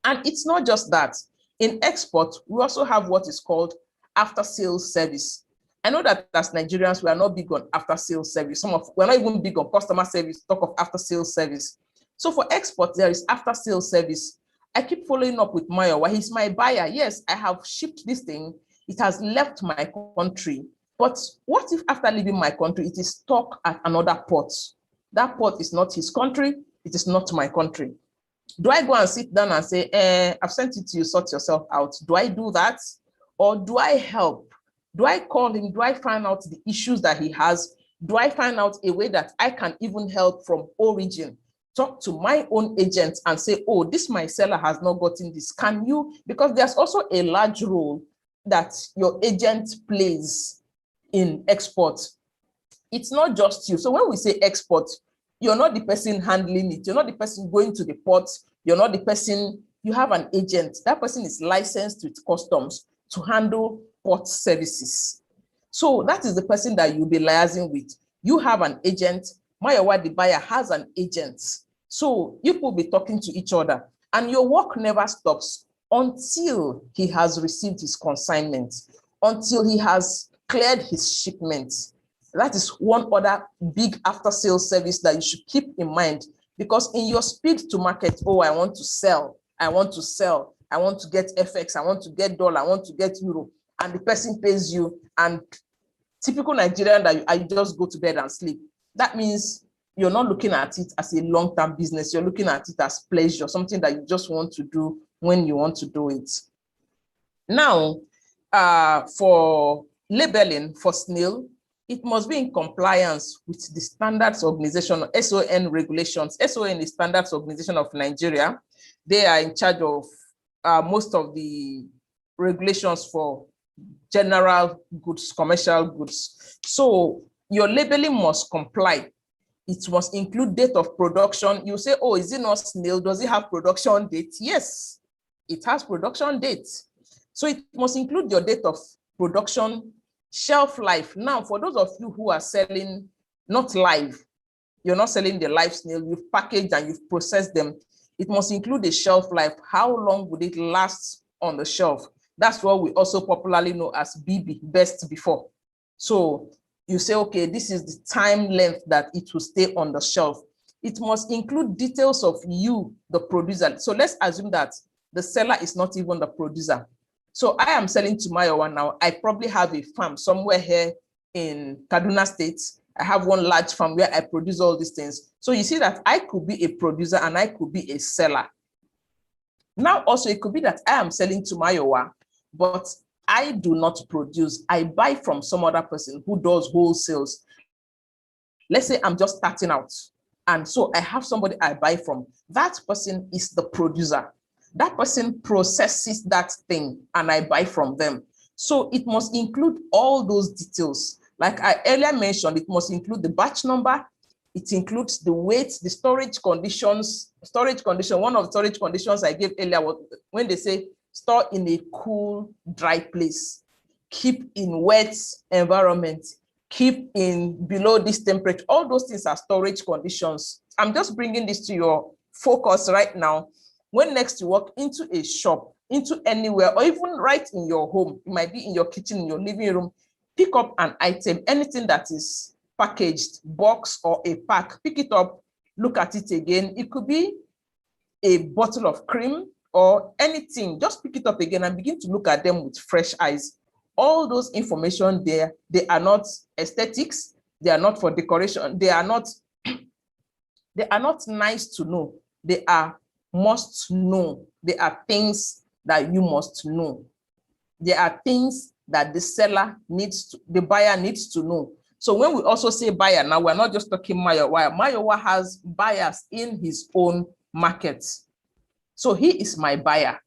[SPEAKER 2] And it's not just that. In export, we also have what is called after-sales service. I know that as Nigerians, we are not big on after-sales service. We're not even big on customer service, talk of after-sales service. So for export, there is after-sales service. I keep following up with Mayowa. He's my buyer. Yes, I have shipped this thing. It has left my country. But what if after leaving my country, it is stuck at another port? That port is not his country. It is not my country. Do I go and sit down and say, I've sent it to you, sort yourself out? Do I do that? Or do I help? Do I call him? Do I find out the issues that he has? Do I find out a way that I can even help from origin? Talk to my own agent and say, oh, this my seller has not gotten this. Can you? Because there's also a large role that your agent plays in export. It's not just you. So when we say export, you're not the person handling it. You're not the person going to the port. You're not the person, you have an agent. That person is licensed with customs to handle port services. So that is the person that you'll be liaising with. You have an agent. Mayowa, the buyer, has an agent. So you will be talking to each other. And your work never stops until he has received his consignment, until he has cleared his shipment. That is one other big after-sales service that you should keep in mind, because in your speed to market, oh, I want to sell, I want to sell, I want to get FX, I want to get dollar, I want to get euro, and the person pays you, and typical Nigerian that I just go to bed and sleep. That means you're not looking at it as a long-term business. You're looking at it as pleasure, something that you just want to do when you want to do it. Now, for labeling for Snail, it must be in compliance with the Standards Organization, SON regulations. SON is Standards Organization of Nigeria. They are in charge of most of the regulations for general goods, commercial goods. So your labeling must comply. It must include date of production. You say, oh, is it not Snail? Does it have production date? Yes, it has production date. So it must include your date of production, shelf life. Now, for those of you who are selling not live, you're not selling the live snail, you've packaged and you've processed them, it must include a shelf life. How long would it last on the shelf? That's what we also popularly know as BB, best before. So you say, okay, this is the time length that it will stay on the shelf. It must include details of you, the producer. So let's assume that the seller is not even the producer. So I am selling to Mayowa now. I probably have a farm somewhere here in Kaduna State. I have one large farm where I produce all these things. So you see that I could be a producer and I could be a seller. Now also it could be that I am selling to Mayowa, but I do not produce. I buy from some other person who does wholesales. Let's say I'm just starting out. And so I have somebody I buy from. That person is the producer. That person processes that thing and I buy from them. So it must include all those details. Like I earlier mentioned, it must include the batch number. It includes the weight, the storage conditions. Storage condition, one of the storage conditions I gave earlier was when they say store in a cool, dry place, keep in wet environment, keep in below this temperature. All those things are storage conditions. I'm just bringing this to your focus right now. When next you walk into a shop, into anywhere, or even right in your home, it might be in your kitchen, in your living room, pick up an item, anything that is packaged, box or a pack, pick it up, look at it again. It could be a bottle of cream or anything, just pick it up again and begin to look at them with fresh eyes. All those information there, they are not aesthetics, they are not for decoration, they are not nice to know. They are must know. There are things that you must know. There are things that the seller needs to, the buyer needs to know. So when we also say buyer, now we're not just talking Mayowa. Mayowa has buyers in his own market. So he is my buyer,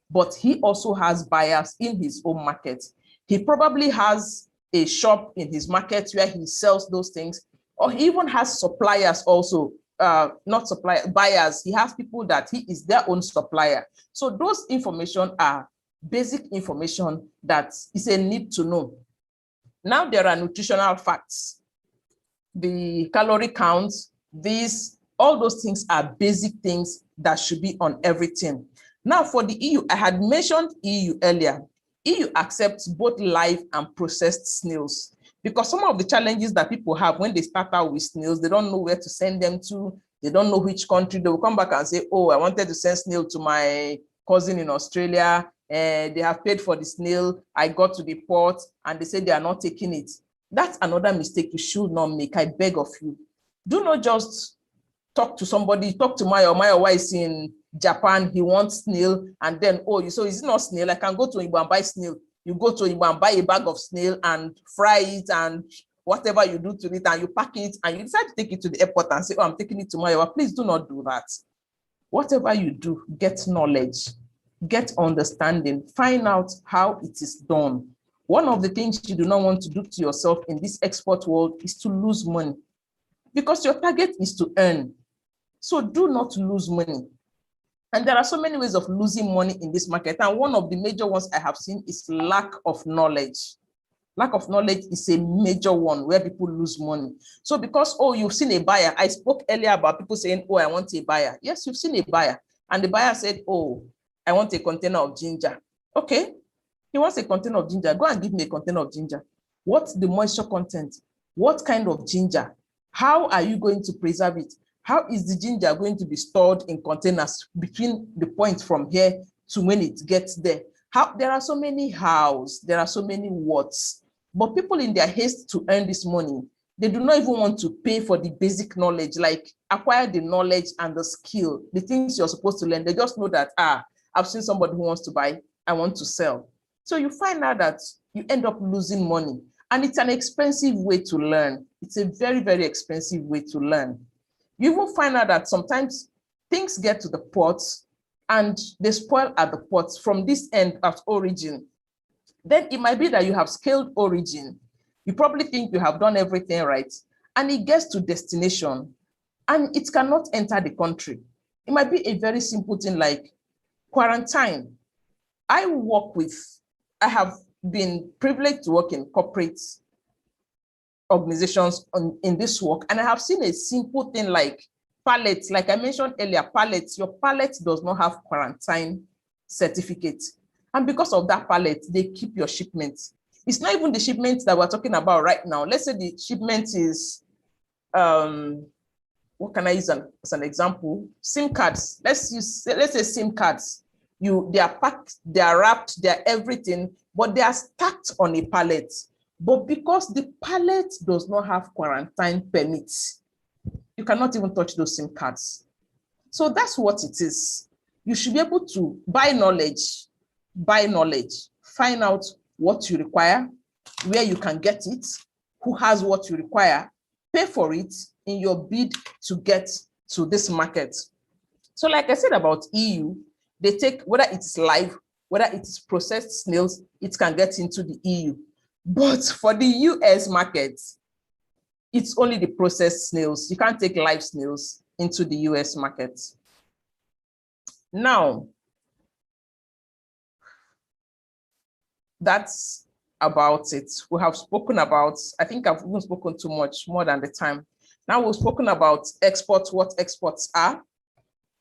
[SPEAKER 2] but he also has buyers in his own market. He probably has a shop in his market where he sells those things, or he even has suppliers also, not suppliers, buyers. He has people that he is their own supplier. So those information are basic information that is a need to know. Now there are nutritional facts, the calorie counts, all those things are basic things that should be on everything. Now for the EU, I had mentioned EU earlier. EU accepts both live and processed snails, because some of the challenges that people have when they start out with snails, they don't know where to send them to, they don't know which country. They will come back and say, oh, I wanted to send snail to my cousin in Australia, and they have paid for the snail. I got to the port and they say they are not taking it. That's another mistake you should not make. I beg of you. Do not just talk to somebody, talk to Mayo is in Japan, he wants snail, and then, oh, so is it not snail? I can go to Igbo and buy snail. You go to Igbo and buy a bag of snail and fry it and whatever you do to it, and you pack it and you decide to take it to the airport and say, oh, I'm taking it to Mayo. Please do not do that. Whatever you do, get knowledge, get understanding, find out how it is done. One of the things you do not want to do to yourself in this export world is to lose money, because your target is to earn. So do not lose money. And there are so many ways of losing money in this market. And one of the major ones I have seen is lack of knowledge. Lack of knowledge is a major one where people lose money. So because, oh, you've seen a buyer. I spoke earlier about people saying, oh, I want a buyer. Yes, you've seen a buyer. And the buyer said, oh, I want a container of ginger. Okay, he wants a container of ginger. Go and give me a container of ginger. What's the moisture content? What kind of ginger? How are you going to preserve it? How is the ginger going to be stored in containers between the point from here to when it gets there? There are so many hows, there are so many whats, but people in their haste to earn this money, they do not even want to pay for the basic knowledge, like acquire the knowledge and the skill, the things you're supposed to learn. They just know that, I've seen somebody who wants to buy, I want to sell. So you find out that you end up losing money, and it's an expensive way to learn. It's a very, very expensive way to learn. You will find out that sometimes things get to the ports and they spoil at the ports from this end of origin. Then it might be that you have scaled origin. You probably think you have done everything right, and it gets to destination and it cannot enter the country. It might be a very simple thing like quarantine. I have been privileged to work in corporate organizations in this work, and I have seen a simple thing like pallets. Like I mentioned earlier, pallets. Your pallet does not have quarantine certificate, and because of that pallet, they keep your shipments. It's not even the shipments that we're talking about right now. Let's say the shipment is, what can I use as an example? SIM cards. Let's say SIM cards. They are packed, they are wrapped, they are everything, but they are stacked on a pallet. But because the pallet does not have quarantine permits, you cannot even touch those SIM cards. So that's what it is. You should be able to buy knowledge, find out what you require, where you can get it, who has what you require, pay for it in your bid to get to this market. So like I said about EU, they take, whether it's live, whether it is processed snails, it can get into the EU. But for the US market, it's only the processed snails. You can't take live snails into the US market. Now, that's about it. We have spoken about, I think I've even spoken too much, more than the time. Now we've spoken about exports, what exports are.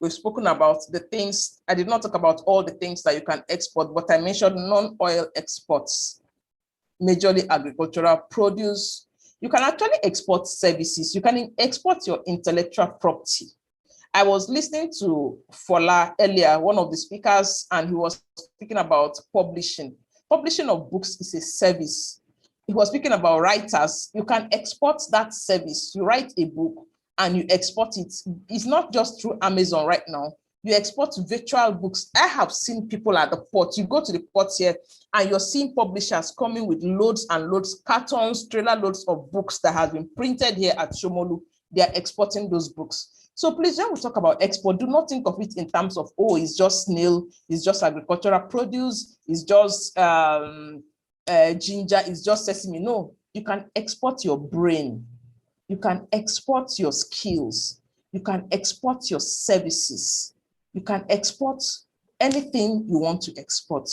[SPEAKER 2] We've spoken about the things. I did not talk about all the things that you can export, but I mentioned non-oil exports, majorly agricultural produce. You can actually export services. You can export your intellectual property. I was listening to Fola earlier, one of the speakers, and he was speaking about publishing. Publishing of books is a service. He was speaking about writers. You can export that service. You write a book and you export it. It's not just through Amazon right now. You export virtual books. I have seen people at the port. You go to the port here and you're seeing publishers coming with loads and loads, cartons, trailer loads of books that have been printed here at Shomolu. They are exporting those books. So please, when we talk about export, do not think of it in terms of, oh, it's just snail, it's just agricultural produce, it's just ginger, it's just sesame. No, you can export your brain. You can export your skills. You can export your services. You can export anything you want to export,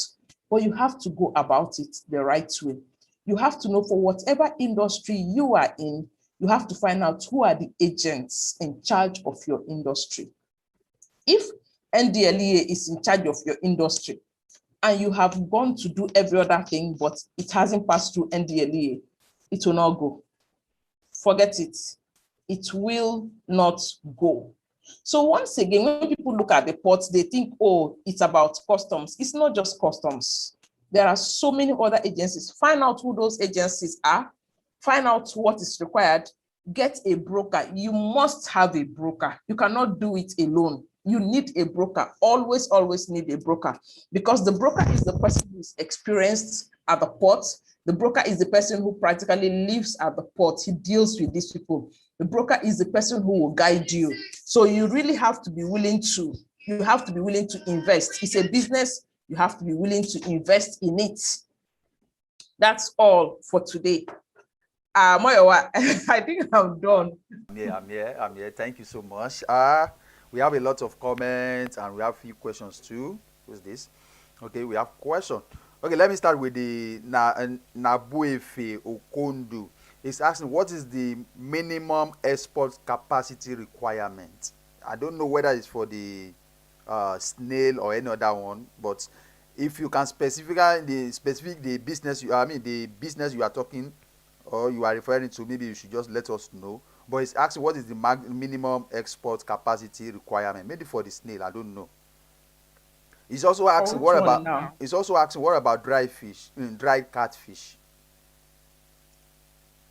[SPEAKER 2] but you have to go about it the right way. You have to know for whatever industry you are in, you have to find out who are the agents in charge of your industry. If NDLEA is in charge of your industry and you have gone to do every other thing, but it hasn't passed through NDLEA, it will not go. Forget it. It will not go. So once again, when people look at the ports, they think, oh, it's about customs. It's not just customs. There are so many other agencies. Find out who those agencies are. Find out what is required. Get a broker. You must have a broker. You cannot do it alone. You need a broker. Always, always need a broker, because the broker is the person who is experienced at the port. The broker is the person who practically lives at the port. He deals with these people. The broker is the person who will guide you. So you really have to be willing to, invest. It's a business. You have to be willing to invest in it. That's all for today. Moyowa, I think I'm done.
[SPEAKER 1] I'm here. Thank you so much. We have a lot of comments and we have a few questions too. Who's this? Okay, we have questions. Okay, let me start with the Nabuefe Okondu. He's asking, what is the minimum export capacity requirement? I don't know whether it's for the Snail or any other one, but if you can specify the business the business you are talking or you are referring to, maybe you should just let us know. But it's asking, what is the minimum export capacity requirement? Maybe for the Snail, I don't know. He's also asking, what about dry fish, dry catfish?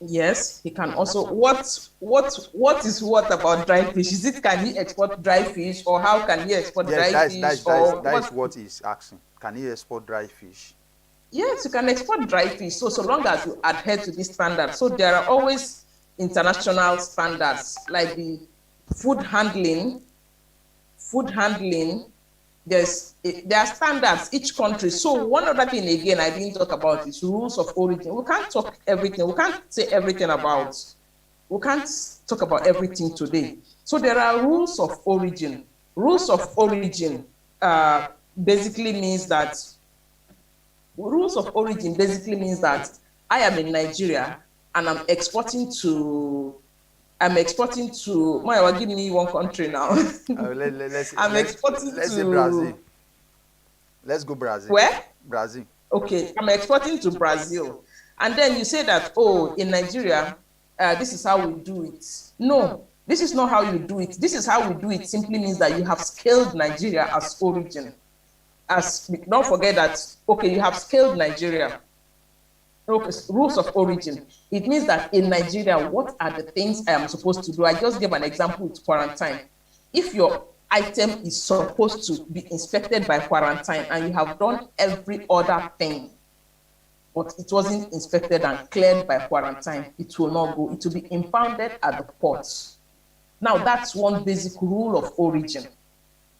[SPEAKER 2] Yes, he can also. What is what about dry fish? Is it, can he export dry fish, or how can he export dry fish?
[SPEAKER 1] That is what he's asking. Can he export dry fish?
[SPEAKER 2] Yes, you can export dry fish. So long as you adhere to this standard. So there are always international standards like the food handling. There are standards each country. So one other thing again I didn't talk about is rules of origin. We can't talk everything. We can't say everything about. We can't talk about everything today. So there are rules of origin. Rules of origin basically means that I am in Nigeria and I'm exporting to. Moyawa, give me one country now.
[SPEAKER 1] Let's say Brazil. Let's go Brazil.
[SPEAKER 2] Where?
[SPEAKER 1] Brazil.
[SPEAKER 2] Okay, I'm exporting to Brazil. And then you say that, oh, in Nigeria, this is how we do it. No, this is not how you do it. This is how we do it simply means that you have scaled Nigeria as origin. Don't forget that, okay, you have scaled Nigeria. Rules of origin. It means that in Nigeria, what are the things I am supposed to do? I just gave an example with quarantine. If your item is supposed to be inspected by quarantine and you have done every other thing, but it wasn't inspected and cleared by quarantine, it will not go. It will be impounded at the ports. Now, that's one basic rule of origin.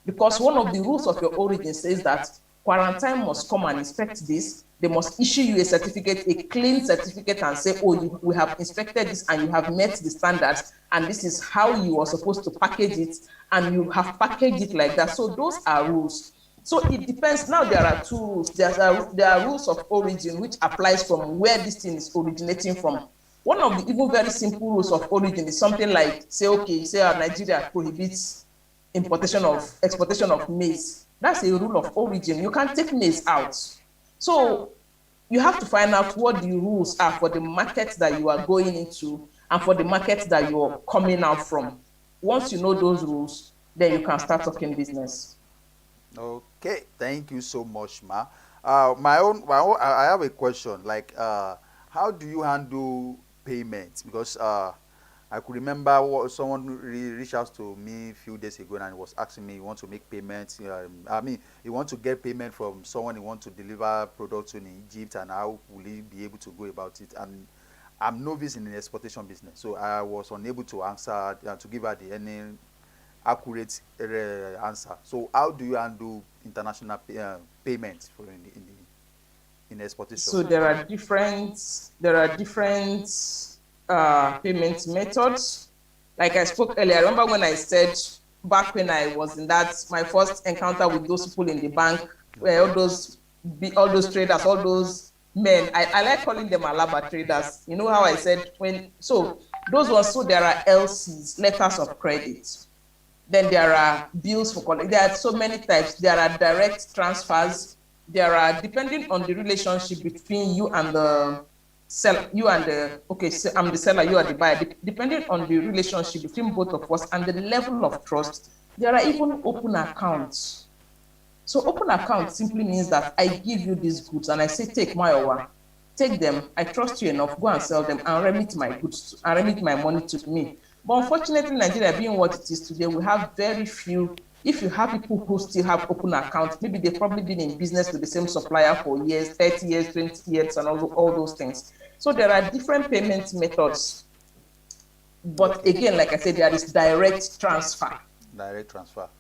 [SPEAKER 2] Because one of the rules of your origin says that quarantine must come and inspect this. They must issue you a certificate, a clean certificate, and say, oh, we have inspected this and you have met the standards, and this is how you are supposed to package it, and you have packaged it like that. So those are rules. So it depends. Now there are two rules. There are rules of origin, which applies from where this thing is originating from. One of the even very simple rules of origin is something like, say Nigeria prohibits exportation of maize. That's a rule of origin. You can't take maize out. So you have to find out what the rules are for the market that you are going into and for the market that you're coming out from. Once you know those rules, then you can start talking business.
[SPEAKER 1] Okay, thank you so much, Ma. I have a question. Like, how do you handle payments? Because I I could remember someone reached out to me a few days ago and was asking me, he want to make payments. I mean, he want to get payment from someone he want to deliver products to in Egypt, and how will he be able to go about it? And I'm novice in the exportation business, so I was unable to answer, to give her any accurate answer. So how do you handle international payments for in exportation?
[SPEAKER 2] So there are different payment methods. Like I spoke earlier, I remember when I said back when I was in that my first encounter with those people in the bank, where all those traders, all those men, I like calling them Alaba traders. You know how I said so those ones, so there are LCs, letters of credit. Then there are bills for collect. There are so many types. There are direct transfers. There are, depending on the relationship between you and the seller, so I'm the seller, you are the buyer. Depending on the relationship between both of us and the level of trust, there are even open accounts. So open account simply means that I give you these goods and I say, take my over, take them. I trust you enough, go and sell them and remit my goods and remit my money to me. But unfortunately, Nigeria being what it is today, we have very few. If you have people who still have open accounts, maybe they've probably been in business with the same supplier for years, 30 years, 20 years, and all those things. So there are different payment methods. But again, like I said, there is direct transfer.
[SPEAKER 1] Direct transfer. Okay.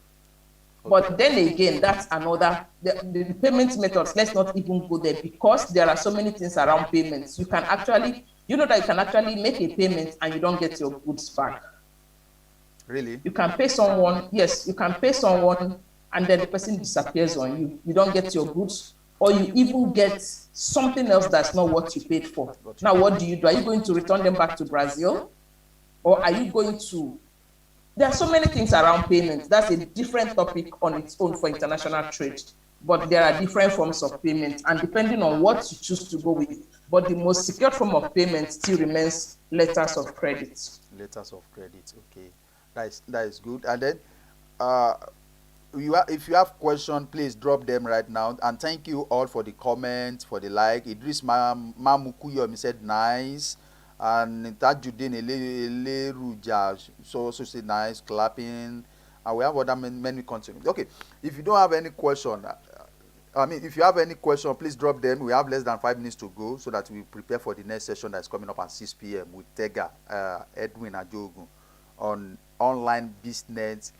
[SPEAKER 2] But then again, that's another, the payment methods, let's not even go there, because there are so many things around payments. You can actually, you know that you can actually make a payment and you don't get your goods back.
[SPEAKER 1] Really?
[SPEAKER 2] You can pay someone, yes, you can pay someone and then the person disappears on you. You don't get your goods, or you even get something else that's not what you paid for. Now, what do? Are you going to return them back to Brazil? Or are you going to... There are so many things around payments. That's a different topic on its own for international trade. But there are different forms of payment, and depending on what you choose to go with. But the most secure form of payment still remains letters of credit.
[SPEAKER 1] Letters of credit, okay. That is good. And then, if you have questions, please drop them right now. And thank you all for the comments, for the like. Idris Mamukuyomi said nice. And Tajuddin Eleruja so said nice, clapping. And we have other many content. Okay, if you don't have any question, if you have any question, please drop them. We have less than 5 minutes to go, so that we prepare for the next session that's coming up at 6 p.m. with Tega Edwin Ajogun on online business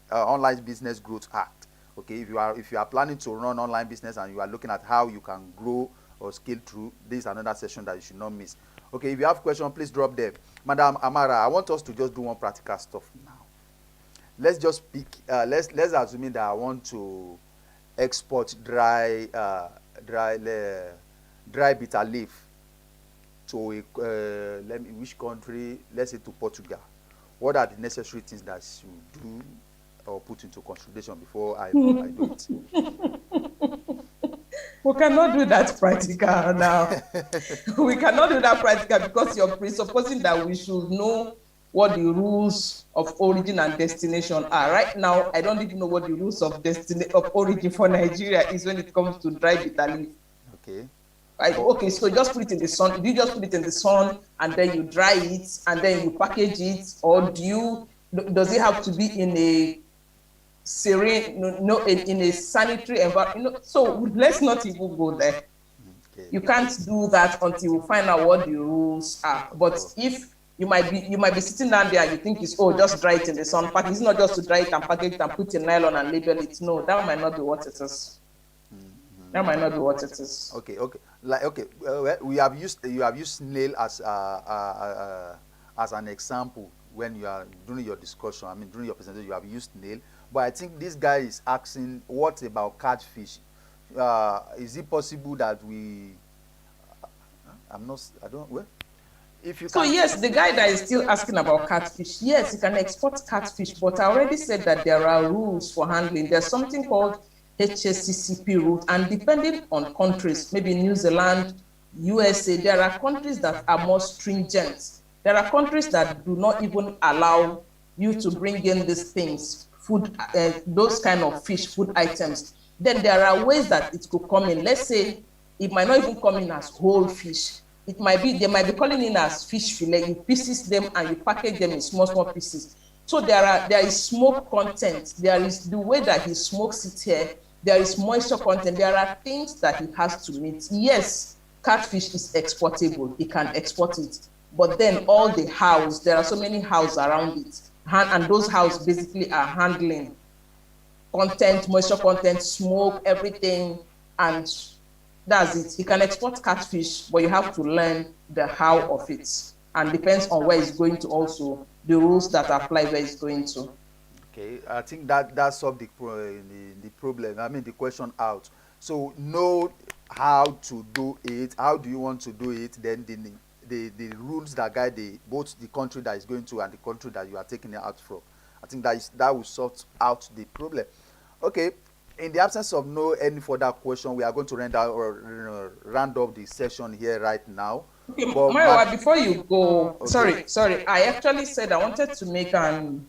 [SPEAKER 1] growth act. Okay, if you are planning to run online business and you are looking at how you can grow or scale through, this is another session that you should not miss. Okay, if you have questions, please drop them. Madam Amara, I want us to just do one practical stuff now. Let's just pick, let's assume that I want to export dry bitter leaf to which country? Let's say to Portugal. What are the necessary things that you do or put into consideration before I do it?
[SPEAKER 2] We cannot do that practical now. We cannot do that practical because you're presupposing that we should know what the rules of origin and destination are. Right now, I don't even know what the rules of origin for Nigeria is when it comes to dry bitter leaf.
[SPEAKER 1] Okay.
[SPEAKER 2] Okay, so just put it in the sun. Do you just put it in the sun and then you dry it and then you package it, or does it have to be in a serene, in a sanitary environment? So let's not even go there. Okay. You can't do that until you find out what the rules are. But if you might be sitting down there and you think it's just dry it in the sun. It's not just to dry it and package it and put in nylon and label it. No, that might not be what it is. That might not be what it is.
[SPEAKER 1] Okay. You have used Snail as an example when you are doing your discussion. During your presentation, you have used Snail. But I think this guy is asking, what about catfish? Is it possible that
[SPEAKER 2] yes, the guy that is still asking about catfish, yes, you can export catfish, but I already said that there are rules for handling. There's something called HACCP rules, and depending on countries, maybe New Zealand, USA, there are countries that are more stringent. There are countries that do not even allow you to bring in these things, food, those kind of fish, food items. Then there are ways that it could come in. Let's say it might not even come in as whole fish, it might be, they might be calling in as fish fillet. You pieces them and you package them in small, small pieces. So there is smoke content. There is the way that he smokes it here. There is moisture content. There are things that he has to meet. Yes, catfish is exportable. He can export it. But then all the house, there are so many houses around it. And those houses basically are handling content, moisture content, smoke, everything. And that's it. You can export catfish, but you have to learn the how of it. And depends on where it's going to also, the rules that apply where it's going to.
[SPEAKER 1] Okay, I think that solved the problem. I mean, the question out. So know how to do it. How do you want to do it? Then the rules that guide both the country that is going to and the country that you are taking it out from. I think that will sort out the problem. Okay. In the absence of no any further question, we are going to round up the session here right now.
[SPEAKER 2] Okay, Maiwa, before you go, okay. sorry, I actually said I wanted to make an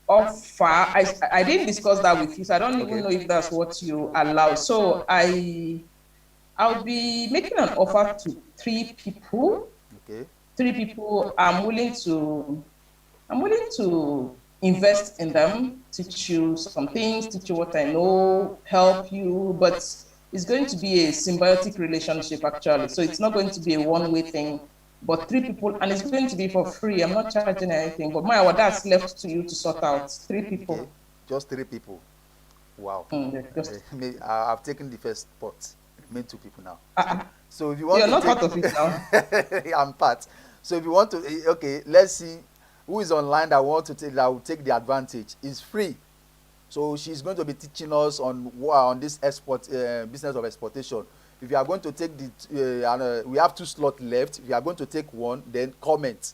[SPEAKER 2] offer. I didn't discuss that with you, so I don't even know if that's what you allow. So I'll be making an offer to 3 people.
[SPEAKER 1] Okay.
[SPEAKER 2] 3 people. I'm willing to invest in them, teach you some things, teach you what I know, help you, but it's going to be a symbiotic relationship actually. So it's not going to be a one-way thing, but 3 people, and it's going to be for free. I'm not charging anything, but Maya, that's left to you to sort out. 3 people.
[SPEAKER 1] Okay. Just 3 people. Wow. I've taken the first spot. Remain 2 people now. So if you want, you're
[SPEAKER 2] not part of it now.
[SPEAKER 1] I'm part. So if you want to, okay, let's see who is online that will take the advantage. It's free. So she's going to be teaching us on this business of exportation. If you are going to take we have 2 slots left. If you are going to take one, then comment.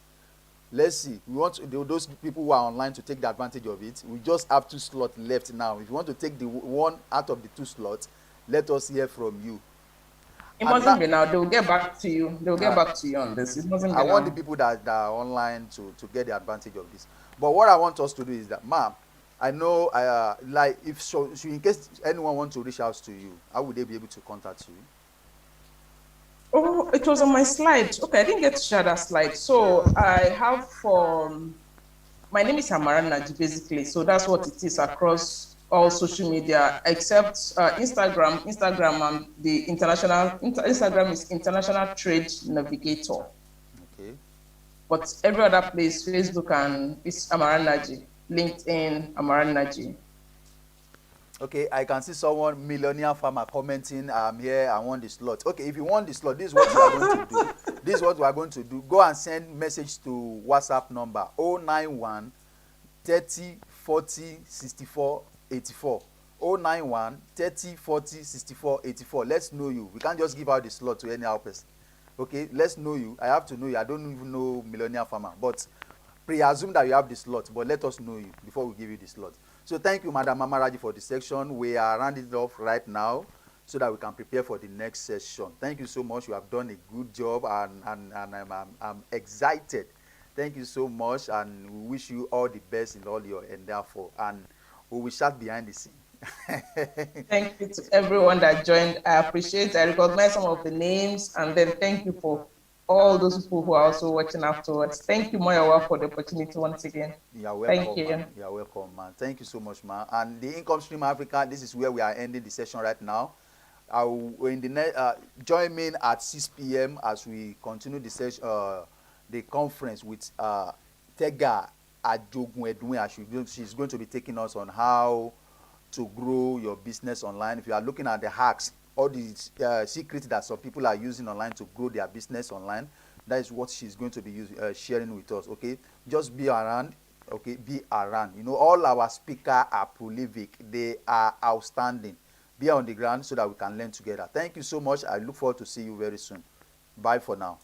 [SPEAKER 1] Let's see. We want those people who are online to take the advantage of it. We just have 2 slots left now. If you want to take the one out of the 2 slots, let us hear from you.
[SPEAKER 2] It mustn't be now. They will get back to you. They will get back to you on this. It mustn't be
[SPEAKER 1] I
[SPEAKER 2] now.
[SPEAKER 1] want the people that are online to get the advantage of this. But what I want us to do is that, ma'am, I know, like, in case anyone wants to reach out to you, how would they be able to contact you?
[SPEAKER 2] Oh, it was on my slide. Okay, I didn't get to share that slide. So I have my name is Amara Nnaji, basically. So that's what it is across all social media, except Instagram. Instagram the Instagram is International Trade Navigator.
[SPEAKER 1] Okay.
[SPEAKER 2] But every other place, Facebook and it's Amara Nnaji. LinkedIn, Amara Nnaji.
[SPEAKER 1] Okay, I can see someone, millionaire farmer, commenting, I'm here, I want the slot. Okay, if you want the slot, this is what we are going to do. This is what we are going to do. Go and send message to WhatsApp number 091 30 40 64 84. 091 30 40 64 84. Let's know you. We can't just give out the slot to any other person. Okay, let's know you. I have to know you. I don't even know millionaire farmer, but pre-assume that you have the slot, but let us know you before we give you the slot. So thank you, Madam Amara Nnaji, for the section. We are rounding it off right now so that we can prepare for the next session. Thank you so much. You have done a good job, and I'm excited. Thank you so much, and we wish you all the best in all your endeavor, and we will start behind the scene.
[SPEAKER 2] Thank you to everyone that joined. I appreciate it. I recognize some of the names, and then thank you for all those people who are also watching afterwards. Thank you, Moyawa, for the opportunity once again.
[SPEAKER 1] You're welcome.
[SPEAKER 2] Thank you.
[SPEAKER 1] Man. You're welcome, man. Thank you so much, man. And the Income Stream Africa, this is where we are ending the session right now. Join me at 6 p.m. as we continue the session, the conference with Tega Ajogun. She's going to be taking us on how to grow your business online. If you are looking at the hacks, all the secrets that some people are using online to grow their business online, that is what she's going to be sharing with us. Okay, just be around. Okay, be around. You know, all our speakers are prolific. They are outstanding. Be on the ground so that we can learn together. Thank you so much. I look forward to see you very soon. Bye for now.